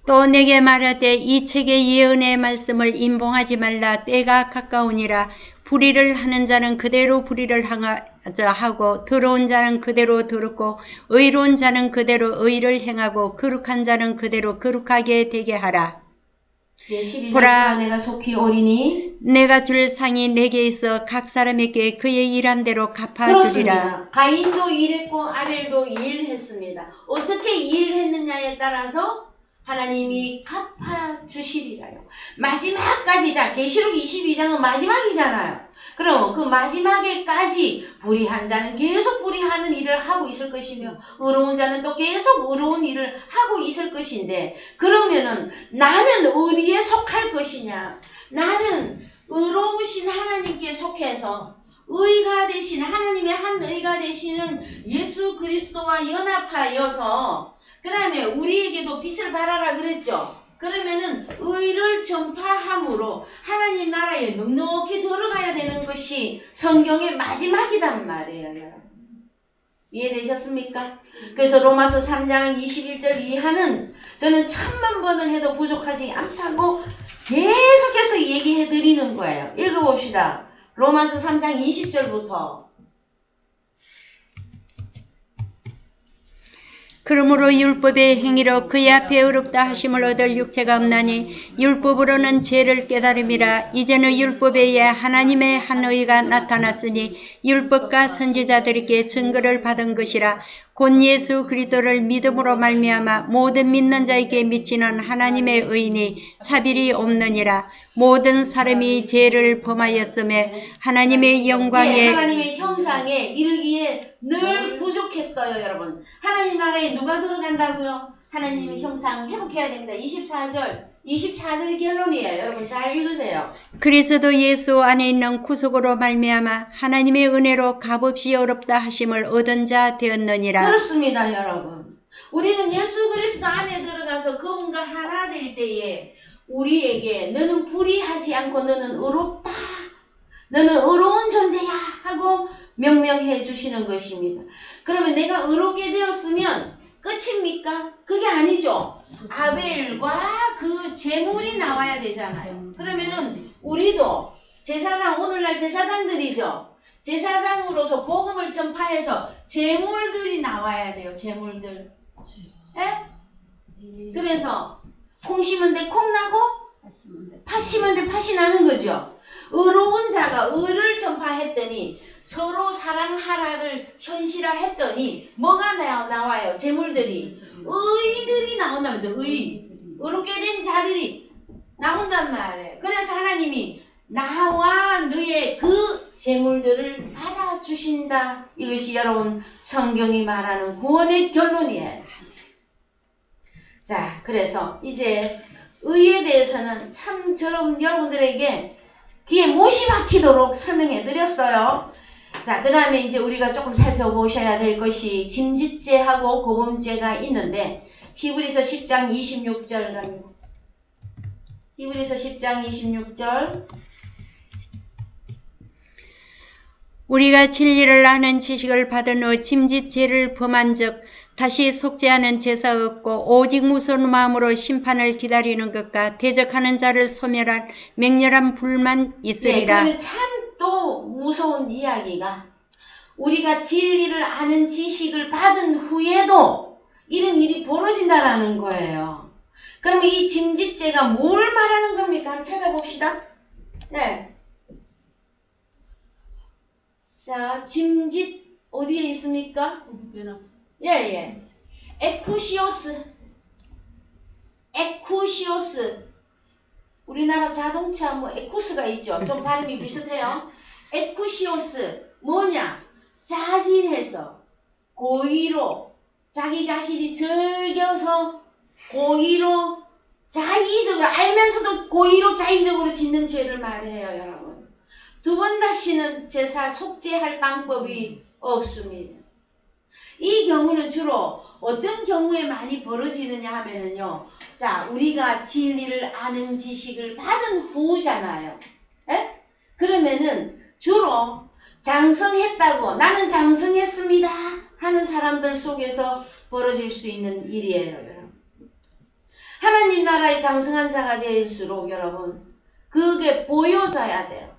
또 내게 말하되 이 책의 예언의 말씀을 임봉하지 말라. 때가 가까우니라. 불의를 하는 자는 그대로 불의를 하고 더러운 자는 그대로 더럽고 의로운 자는 그대로 의를 행하고 거룩한 자는 그대로 거룩하게 되게 하라. 예, 12절. 보라, 내가 속히 오리니 내가 줄 상이 내게 있어 각 사람에게 그의 일한 대로 갚아주리라. 그렇습니다. 가인도 일했고 아벨도 일했습니다. 어떻게 일했느냐에 따라서 하나님이 갚아주시리라요. 마지막까지, 자, 계시록 22장은 마지막이잖아요. 그럼 그 마지막에까지 불의한 자는 계속 불의하는 일을 하고 있을 것이며 의로운 자는 또 계속 의로운 일을 하고 있을 것인데, 그러면은 나는 어디에 속할 것이냐? 나는 의로우신 하나님께 속해서 의가 되신 하나님의 한 의가 되시는 예수 그리스도와 연합하여서 그 다음에 우리에게도 빛을 발하라 그랬죠. 그러면은 의를 전파함으로 하나님 나라에 넉넉히 들어가야 되는 것이 성경의 마지막이란 말이에요, 여러분. 이해되셨습니까? 그래서 로마서 3장 21절 이하는 저는 1000만 번을 해도 부족하지 않다고 계속해서 얘기해 드리는 거예요. 읽어봅시다. 로마서 3장 20절부터. 그러므로 율법의 행위로 그의 앞에 의롭다 하심을 얻을 육체가 없나니 율법으로는 죄를 깨달음이라. 이제는 율법에 의해 하나님의 한 의가 나타났으니 율법과 선지자들에게 증거를 받은 것이라. 곧 예수 그리스도를 믿음으로 말미암아 모든 믿는 자에게 미치는 하나님의 의인이 차별이 없느니라. 모든 사람이 죄를 범하였음에 하나님의 영광에 하나님의 형상에 이르기에 늘 부족했어요, 여러분. 하나님 나라에 누가 들어간다고요? 하나님의 형상 회복해야 됩니다. 24절. 24절 결론이에요. 여러분 잘 읽으세요. 그리스도 예수 안에 있는 구속으로 말미암아 하나님의 은혜로 값없이 어렵다 하심을 얻은 자 되었느니라. 그렇습니다, 여러분. 우리는 예수 그리스도 안에 들어가서 그분과 하나 될 때에 우리에게 너는 불의하지 않고 너는 의롭다. 너는 의로운 존재야 하고 명명해 주시는 것입니다. 그러면 내가 의롭게 되었으면 끝입니까? 그게 아니죠. 아벨과 그 제물이 나와야 되잖아요. 그러면은 우리도 제사장, 오늘날 제사장들이죠. 제사장으로서 복음을 전파해서 제물들이 나와야 돼요. 제물들. 예? 그래서 콩 심은 데 콩 나고 팥 심은 데 팥이 나는 거죠. 의로운 자가 의를 전파했더니 서로 사랑하라를 현실화했더니 뭐가 나와요? 제물들이 의들이 나온답니다. 의롭게 된 자들이 나온단 말이에요. 그래서 하나님이 나와 너의 그 제물들을 받아주신다. 이것이 여러분 성경이 말하는 구원의 결론이에요. 자, 그래서 이제 의에 대해서는 참 여러분들에게 귀에 못이 박히도록 설명해 드렸어요. 자, 그 다음에 이제 우리가 조금 살펴보셔야 될 것이 짐짓죄하고 고범죄가 있는데 히브리서 10장 26절 갑니다. 히브리서 10장 26절. 우리가 진리를 아는 지식을 받은 후 짐짓죄를 범한 즉 다시 속죄하는 제사 없고 오직 무서운 마음으로 심판을 기다리는 것과 대적하는 자를 소멸한 맹렬한 불만 있으리라. 네, 참 또 무서운 이야기가 우리가 진리를 아는 지식을 받은 후에도 이런 일이 벌어진다라는 거예요. 그러면 이 짐짓죄가 뭘 말하는 겁니까? 한번 찾아봅시다. 네. 자, 짐짓 어디에 있습니까? 예. 에쿠시오스. 우리나라 자동차 뭐 에쿠스가 있죠. 좀 발음이 비슷해요. 에쿠시오스 뭐냐? 자진해서 고의로 자기 자신이 즐겨서 고의로 자의적으로 알면서도 고의로 자의적으로 짓는 죄를 말해요, 여러분. 두 번 다시는 제사 속죄할 방법이 없습니다. 이 경우는 주로 어떤 경우에 많이 벌어지느냐 하면은요. 자, 우리가 진리를 아는 지식을 받은 후잖아요. 에? 그러면은 주로 장성했다고 나는 장성했습니다 하는 사람들 속에서 벌어질 수 있는 일이에요, 여러분. 하나님 나라의 장성한 자가 될수록 여러분 그게 보여져야 돼요.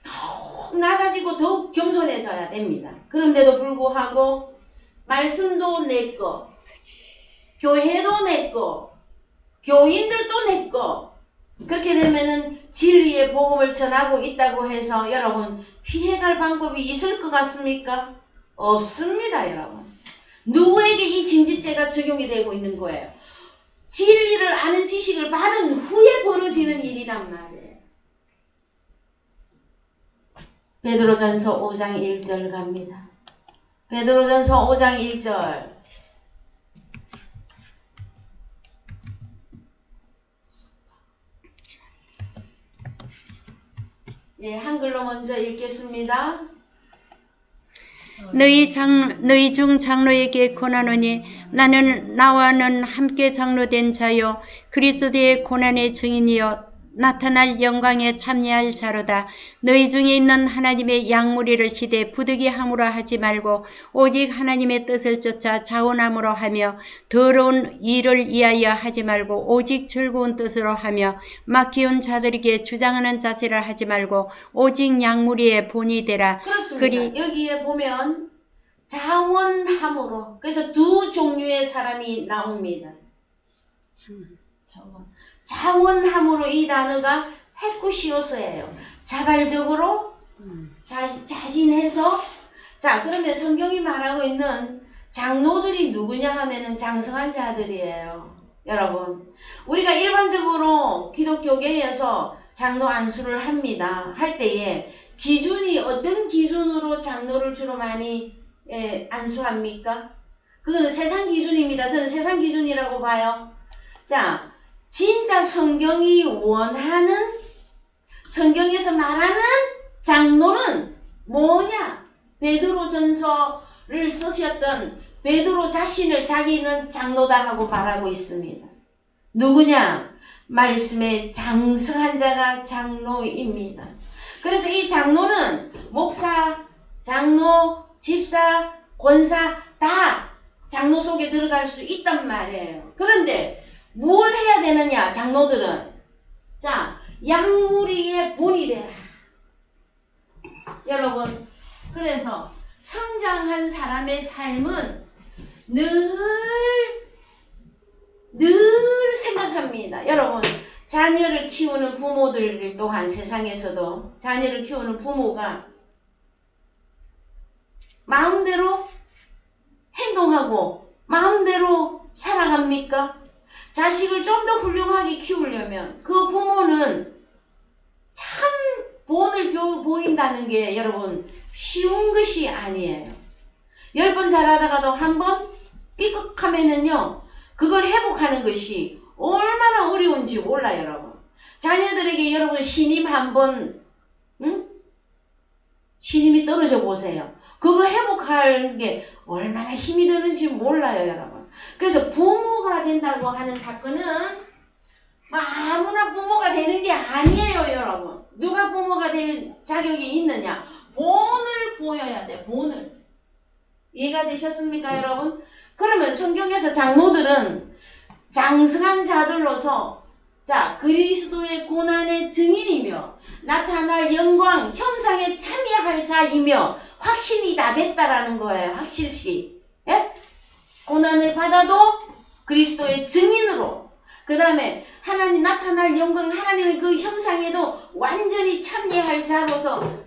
더욱 낮아지고 더욱 겸손해져야 됩니다. 그런데도 불구하고 말씀도 내 거, 교회도 내 거, 교인들도 내 거. 그렇게 되면은 진리의 복음을 전하고 있다고 해서 여러분 피해갈 방법이 있을 것 같습니까? 없습니다, 여러분. 누구에게 이 짐짓죄가 적용이 되고 있는 거예요? 진리를 아는 지식을 받은 후에 벌어지는 일이란 말이에요. 베드로전서 5장 1절 갑니다. 베드로전서 5장 1절. 예, 한글로 먼저 읽겠습니다. 너희 중 장로에게 권하노니 나는 나와는 함께 장로된 자요 그리스도의 고난의 증인이요 나타날 영광에 참여할 자로다. 너희 중에 있는 하나님의 양무리를 치되 부득이함으로 하지 말고 오직 하나님의 뜻을 쫓아 자원함으로 하며 더러운 일을 위하여 하지 말고 오직 즐거운 뜻으로 하며 막히운 자들에게 주장하는 자세를 하지 말고 오직 양무리의 본이 되라. 그렇습니다. 여기에 보면 자원함으로, 그래서 두 종류의 사람이 나옵니다. 자원함으로, 이 단어가 헤쿠시오스예요. 자발적으로 자진해서. 자, 그러면 성경이 말하고 있는 장로들이 누구냐 하면은 장성한 자들이에요. 여러분, 우리가 일반적으로 기독교계에서 장로 안수를 합니다. 할 때에 기준이 어떤 기준으로 장로를 주로 많이 안수합니까? 그거는 세상 기준입니다. 저는 세상 기준이라고 봐요. 자, 진짜 성경이 원하는, 성경에서 말하는 장로는 뭐냐? 베드로전서를 쓰셨던 베드로 자신을 자기는 장로다 하고 말하고 있습니다. 누구냐? 말씀에 장성한 자가 장로입니다. 그래서 이 장로는 목사, 장로, 집사, 권사 다 장로 속에 들어갈 수 있단 말이에요. 그런데 뭘 해야 되느냐? 장로들은 자, 양무리의 본이 되라. 여러분, 그래서 성장한 사람의 삶은 늘 생각합니다. 여러분, 자녀를 키우는 부모들 또한 세상에서도 자녀를 키우는 부모가 마음대로 행동하고 마음대로 살아갑니까? 자식을 좀 더 훌륭하게 키우려면 그 부모는 참 본을 보인다는 게 여러분 쉬운 것이 아니에요. 10번 잘하다가도 한 번 삐걱하면은요, 그걸 회복하는 것이 얼마나 어려운지 몰라요, 여러분. 자녀들에게 여러분 신임 한번, 신임이 떨어져 보세요. 그거 회복하는 게 얼마나 힘이 드는지 몰라요, 여러분. 그래서 부모가 된다고 하는 사건은 아무나 부모가 되는 게 아니에요, 여러분. 누가 부모가 될 자격이 있느냐? 본을 보여야 돼, 본을. 이해가 되셨습니까, 여러분? 그러면 성경에서 장로들은 장성한 자들로서 자, 그리스도의 고난의 증인이며 나타날 영광, 형상에 참여할 자이며 확신이 다 됐다라는 거예요. 확실시. 예? 고난을 받아도 그리스도의 증인으로, 그 다음에 하나님 나타날 영광, 하나님의 그 형상에도 완전히 참여할 자로서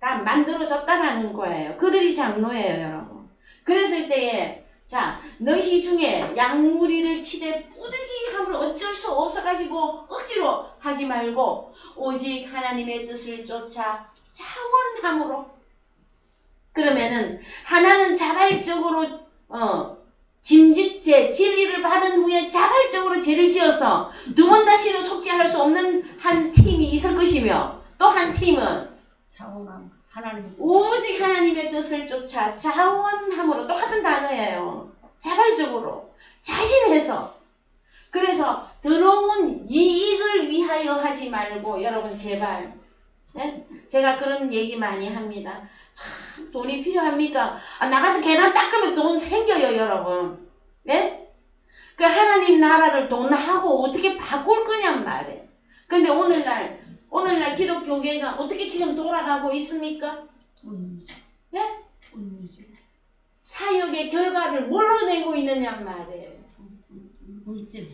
다 만들어졌다라는 거예요. 그들이 장로예요, 여러분. 그랬을 때에 자, 너희 중에 양무리를 치되 뿌듯이함을 어쩔 수 없어가지고 억지로 하지 말고 오직 하나님의 뜻을 쫓아 차원함으로. 그러면은 하나는 자발적으로 짐짓죄 진리를 받은 후에 자발적으로 죄를 지어서 두 번 다시는 속죄할 수 없는 한 팀이 있을 것이며, 또 한 팀은 차원함 하나님 오직 하나님의 뜻을 쫓아 자원함으로. 똑같은 단어예요. 자발적으로 자신해서. 그래서 더러운 이익을 위하여 하지 말고, 여러분 제발, 네? 제가 그런 얘기 많이 합니다. 참 돈이 필요합니까? 나가서 계란 닦으면 돈 생겨요, 여러분. 네? 그 하나님 나라를 돈하고 어떻게 바꿀 거냔 말이에요. 근데 오늘날 기독교계가 어떻게 지금 돌아가고 있습니까? 돈이죠. 네? 돈이죠. 사역의 결과를 뭘로 내고 있느냔 말이에요. 물질.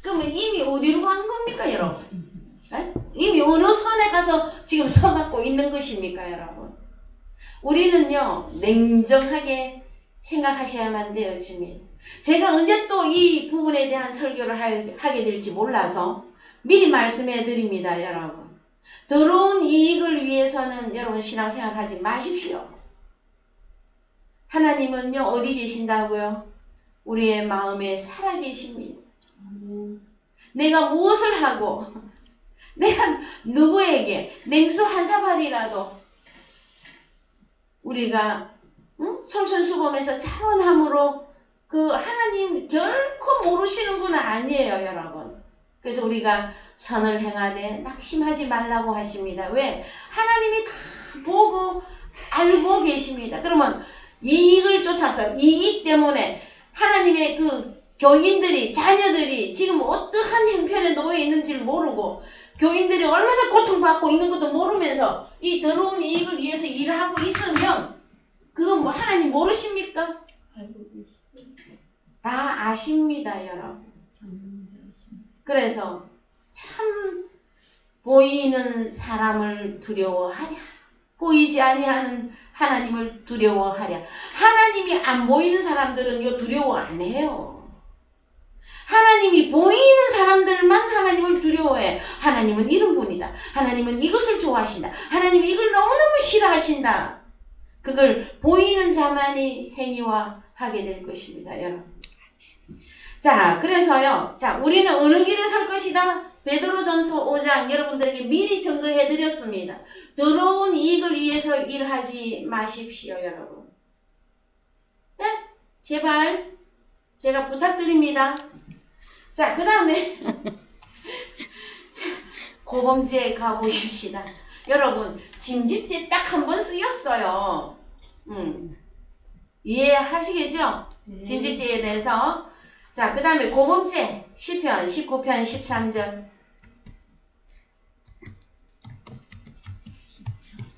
그러면 이미 어디로 간 겁니까, 여러분? 네? 이미 어느 선에 가서 지금 서갖고 있는 것입니까, 여러분? 우리는요, 냉정하게 생각하셔야만 되어집니다. 제가 언제 또 이 부분에 대한 설교를 하게 될지 몰라서 미리 말씀해 드립니다, 여러분. 더러운 이익을 위해서는 여러분 신앙생활 하지 마십시오. 하나님은요, 어디 계신다고요? 우리의 마음에 살아 계십니다. 내가 무엇을 하고, 내가 누구에게 냉수 한 사발이라도 우리가 솔선수범해서 차원함으로 그 하나님 결코 모르시는 분은 아니에요, 여러분. 그래서 우리가 선을 행하되 낙심하지 말라고 하십니다. 왜? 하나님이 다 보고 알고 계십니다. 그러면 이익을 쫓아서, 이익 때문에 하나님의 그 교인들이, 자녀들이 지금 어떠한 형편에 놓여 있는지를 모르고, 교인들이 얼마나 고통받고 있는 것도 모르면서 이 더러운 이익을 위해서 일을 하고 있으면 그건 뭐 하나님 모르십니까? 알고 계시죠. 다 아십니다, 여러분. 그래서 참 보이는 사람을 두려워하랴, 보이지 아니하는 하나님을 두려워하랴. 하나님이 안 보이는 사람들은 두려워 안 해요. 하나님이 보이는 사람들만 하나님을 두려워해. 하나님은 이런 분이다. 하나님은 이것을 좋아하신다. 하나님이 이걸 너무너무 싫어하신다. 그걸 보이는 자만이 행위화 하게 될 것입니다, 여러분. 자, 그래서요. 자, 우리는 어느 길에 설 것이다. 베드로전서 5장 여러분들에게 미리 증거해 드렸습니다. 더러운 이익을 위해서 일하지 마십시오, 여러분. 네? 제발 제가 부탁드립니다. 자, 그 다음에 고범죄에 가보십시다. 여러분, 짐짓죄 딱 한 번 쓰였어요. 이해하시겠죠? 짐짓죄에 대해서. 자, 그 다음에 고범죄 시편 19편 13절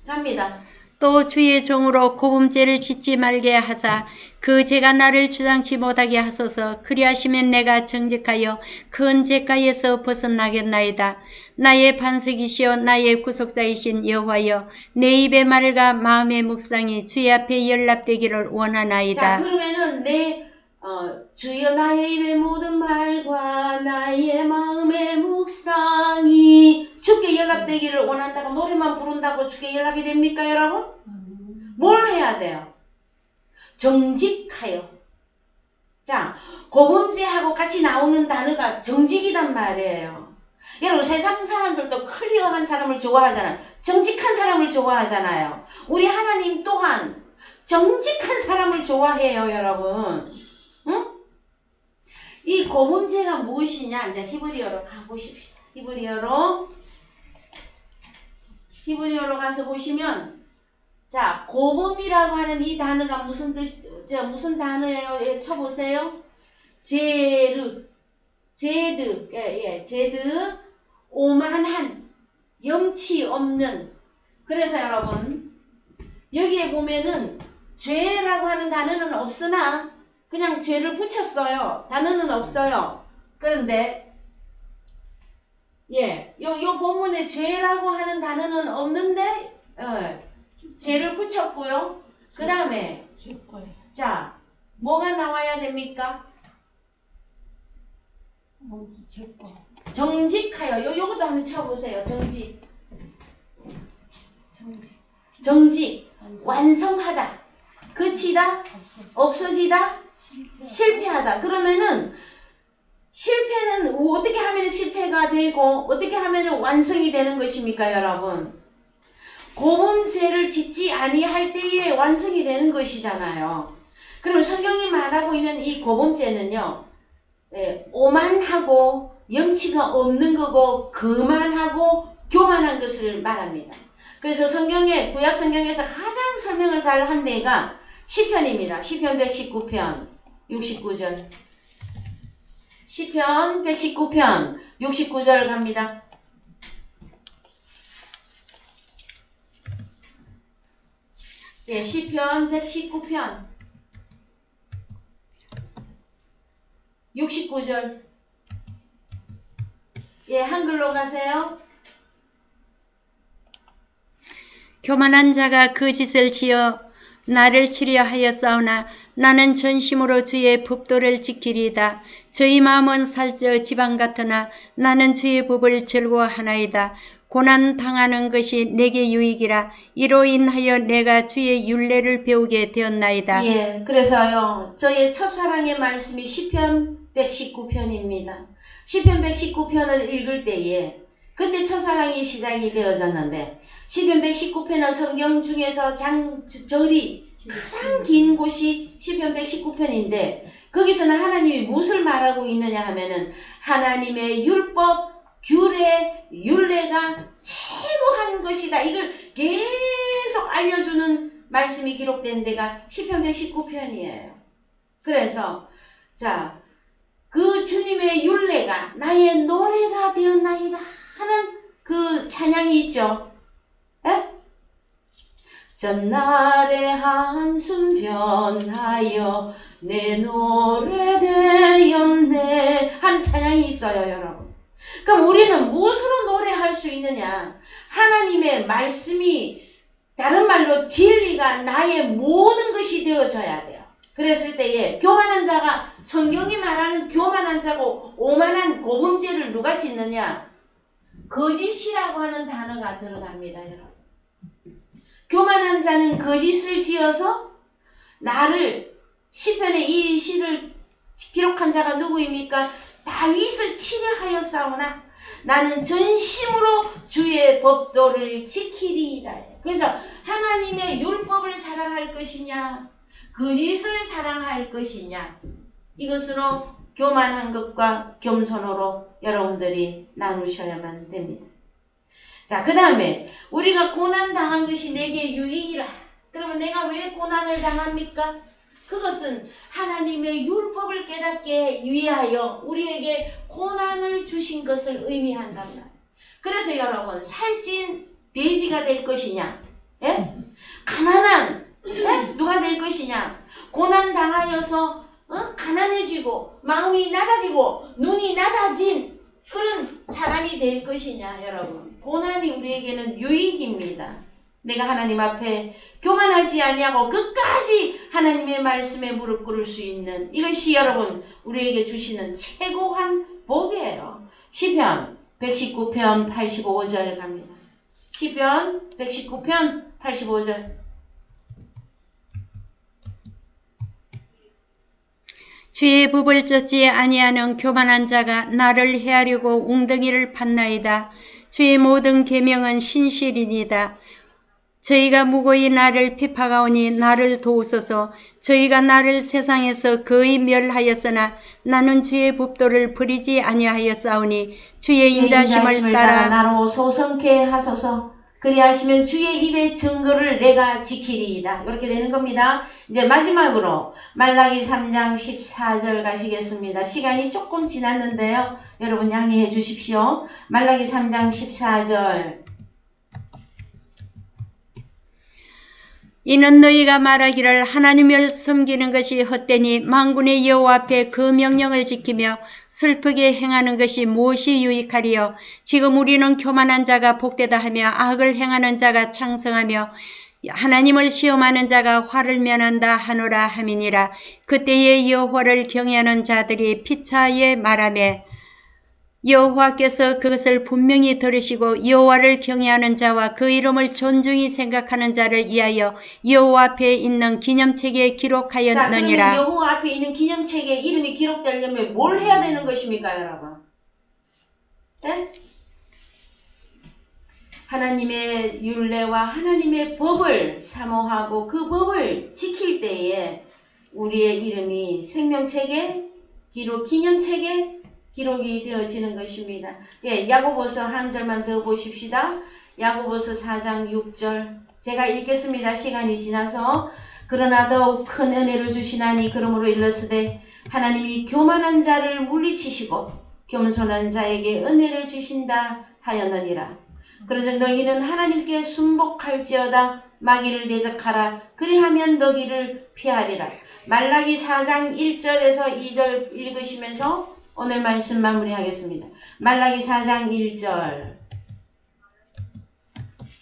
갑니다. 또 주의 종으로 고범죄를 짓지 말게 하사 그 죄가 나를 주장치 못하게 하소서. 그리하시면 내가 정직하여 큰 죄가에서 벗어나겠나이다. 나의 반석이시여 나의 구속자이신 여호와여 내 입의 말과 마음의 묵상이 주의 앞에 연락되기를 원하나이다. 자, 그러면은 주여 나의 입의 모든 말과 나의 마음의 묵상이 주께 연락되기를 원한다고 노래만 부른다고 주께 연락이 됩니까, 여러분? 뭘 해야 돼요? 정직하여. 자, 고범죄하고 같이 나오는 단어가 정직이란 말이에요. 여러분, 세상 사람들도 클리어한 사람을 좋아하잖아요. 정직한 사람을 좋아하잖아요. 우리 하나님 또한 정직한 사람을 좋아해요, 여러분. 응? 이 고범죄가 무엇이냐? 이제 히브리어로 가보십시다. 히브리어로 가서 보시면, 자, 고범이라고 하는 이 단어가 무슨 무슨 단어예요? 예, 쳐보세요. 제드, 오만한, 염치 없는. 그래서 여러분, 여기에 보면은 죄라고 하는 단어는 없으나 그냥 죄를 붙였어요. 단어는 없어요. 그런데 요 본문에 죄라고 하는 단어는 없는데 죄를 붙였고요. 그 다음에 자, 뭐가 나와야 됩니까? 정직하여. 요것도 한번 쳐보세요. 정직. 완성하다. 그치다. 없어지다. 실패하다. 그러면은 실패는 어떻게 하면 실패가 되고 어떻게 하면 완성이 되는 것입니까, 여러분? 고범죄를 짓지 아니할 때에 완성이 되는 것이잖아요. 그럼 성경이 말하고 있는 이 고범죄는요, 오만하고 염치가 없는 거고 거만하고 교만한 것을 말합니다. 그래서 구약 성경에서 가장 설명을 잘 한 데가 시편입니다. 시편 119편 69절. 시편 119편 69절 갑니다. 예, 시편 119편 69절. 예, 한글로 가세요. 교만한 자가 그 짓을 지어 나를 치려 하였사오나 나는 전심으로 주의 법도를 지키리이다. 저희 마음은 살쪄 지방 같으나 나는 주의 법을 즐거워하나이다. 고난 당하는 것이 내게 유익이라. 이로 인하여 내가 주의 율례를 배우게 되었나이다. 예, 그래서요, 저의 첫사랑의 말씀이 시편 119편입니다. 시편 119편을 읽을 때에 그때 첫사랑이 시작이 되어졌는데, 시편 119편은 성경 중에서 절이 가장 긴 곳이 시편 119편인데, 거기서는 하나님이 무엇을 말하고 있느냐 하면은 하나님의 율법, 규례, 율례가 최고한 것이다. 이걸 계속 알려주는 말씀이 기록된 데가 시편 119편이에요. 그래서 자, 그 주님의 율례가 나의 노래가 되었나이다 하는 그 찬양이 있죠. 에? 전날의 한숨 변하여 내 노래 되었네 하는 찬양이 있어요, 여러분. 그럼 우리는 무엇으로 노래할 수 있느냐? 하나님의 말씀이, 다른 말로 진리가 나의 모든 것이 되어져야 돼요. 그랬을 때에 교만한 자가, 성경이 말하는 교만한 자고 오만한 고범죄를 누가 짓느냐? 거짓이라고 하는 단어가 들어갑니다, 여러분. 교만한 자는 거짓을 지어서 나를, 시편의 이 시를 기록한 자가 누구입니까? 다윗을 치려하였사오나 나는 전심으로 주의 법도를 지키리이다. 그래서 하나님의 율법을 사랑할 것이냐, 거짓을 사랑할 것이냐, 이것으로 교만한 것과 겸손으로 여러분들이 나누셔야만 됩니다. 자, 그 다음에 우리가 고난당한 것이 내게 유익이라. 그러면 내가 왜 고난을 당합니까? 그것은 하나님의 율법을 깨닫게 위하여 우리에게 고난을 주신 것을 의미한단 말이에요. 그래서 여러분, 살찐 돼지가 될 것이냐, 예? 가난한 누가 될 것이냐, 고난 당하여서 가난해지고 마음이 낮아지고 눈이 낮아진 그런 사람이 될 것이냐. 여러분, 고난이 우리에게는 유익입니다. 내가 하나님 앞에 교만하지 아니하고 끝까지 하나님의 말씀에 무릎 꿇을 수 있는, 이것이 여러분 우리에게 주시는 최고한 복이에요. 시편 119편 85절 갑니다. 시편 119편 85절. 주의 법을 쫓지 아니하는 교만한 자가 나를 해하려고 웅덩이를 팠나이다. 주의 모든 계명은 신실이니이다. 저희가 무고히 나를 비파가오니 나를 도우소서. 저희가 나를 세상에서 거의 멸하였으나 나는 주의 법도를 버리지 아니하였사오니 주의 인자심을 따라 나로 소성케 하소서. 그리하시면 주의 입의 증거를 내가 지키리이다. 이렇게 되는 겁니다. 이제 마지막으로 말라기 3장 14절 가시겠습니다. 시간이 조금 지났는데요, 여러분 양해해 주십시오. 말라기 3장 14절. 이는 너희가 말하기를 하나님을 섬기는 것이 헛되니 만군의 여호와 앞에 그 명령을 지키며 슬프게 행하는 것이 무엇이 유익하리요. 지금 우리는 교만한 자가 복되다 하며 악을 행하는 자가 창성하며 하나님을 시험하는 자가 화를 면한다 하노라 함이니라. 그때에 여호와를 경외하는 자들이 피차에 말하며 여호와께서 그것을 분명히 들으시고 여호와를 경외하는 자와 그 이름을 존중히 생각하는 자를 위하여 여호와 앞에 있는 기념책에 기록하였느니라. 자, 그러면 여호와 앞에 있는 기념책에 이름이 기록되려면 뭘 해야 되는 것입니까, 여러분? 네? 하나님의 율례와 하나님의 법을 사모하고 그 법을 지킬 때에 우리의 이름이 생명책에 기념책에 기록이 되어지는 것입니다. 예, 야고보서 한 절만 더 보십시다. 야고보서 4장 6절. 제가 읽겠습니다. 시간이 지나서. 그러나 더욱 큰 은혜를 주시나니 그러므로 일렀으되 하나님이 교만한 자를 물리치시고 겸손한 자에게 은혜를 주신다 하였느니라. 그러즉 너희는 하나님께 순복할지어다. 마귀를 대적하라. 그리하면 너희를 피하리라. 말라기 4장 1절에서 2절 읽으시면서 오늘 말씀 마무리하겠습니다. 말라기 4장 1절.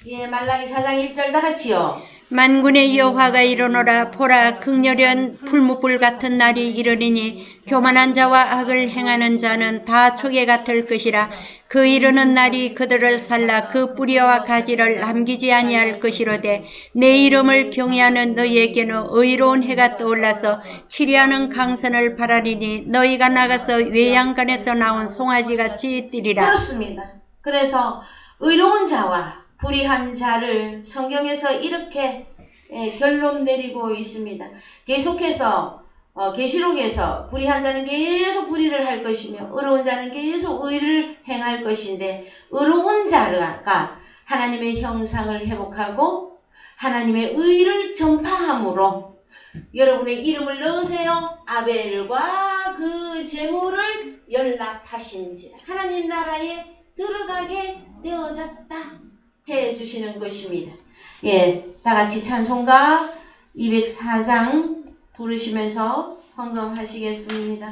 예, 말라기 4장 1절 다 같이요. 만군의 여호와가 이르노라. 보라, 극렬한 풀무불 같은 날이 이르리니 교만한 자와 악을 행하는 자는 다 초계 같을 것이라. 그 이르는 날이 그들을 살라 그 뿌리와 가지를 남기지 아니할 것이로되 내 이름을 경외하는 너희에게는 의로운 해가 떠올라서 치리하는 강선을 바라리니 너희가 나가서 외양간에서 나온 송아지같이 뛰리라. 그렇습니다. 그래서 의로운 자와 불의한 자를 성경에서 이렇게 결론 내리고 있습니다. 계속해서 계시록에서 불의한 자는 계속 불의를 할 것이며 의로운 자는 계속 의를 행할 것인데, 의로운 자가 하나님의 형상을 회복하고 하나님의 의를 전파함으로 여러분의 이름을 넣으세요. 아벨과 그 제물을 연락하신지라 하나님 나라에 들어가게 되어졌다 해주시는 것입니다. 예, 다 같이 찬송가 204장 부르시면서 헌금하시겠습니다.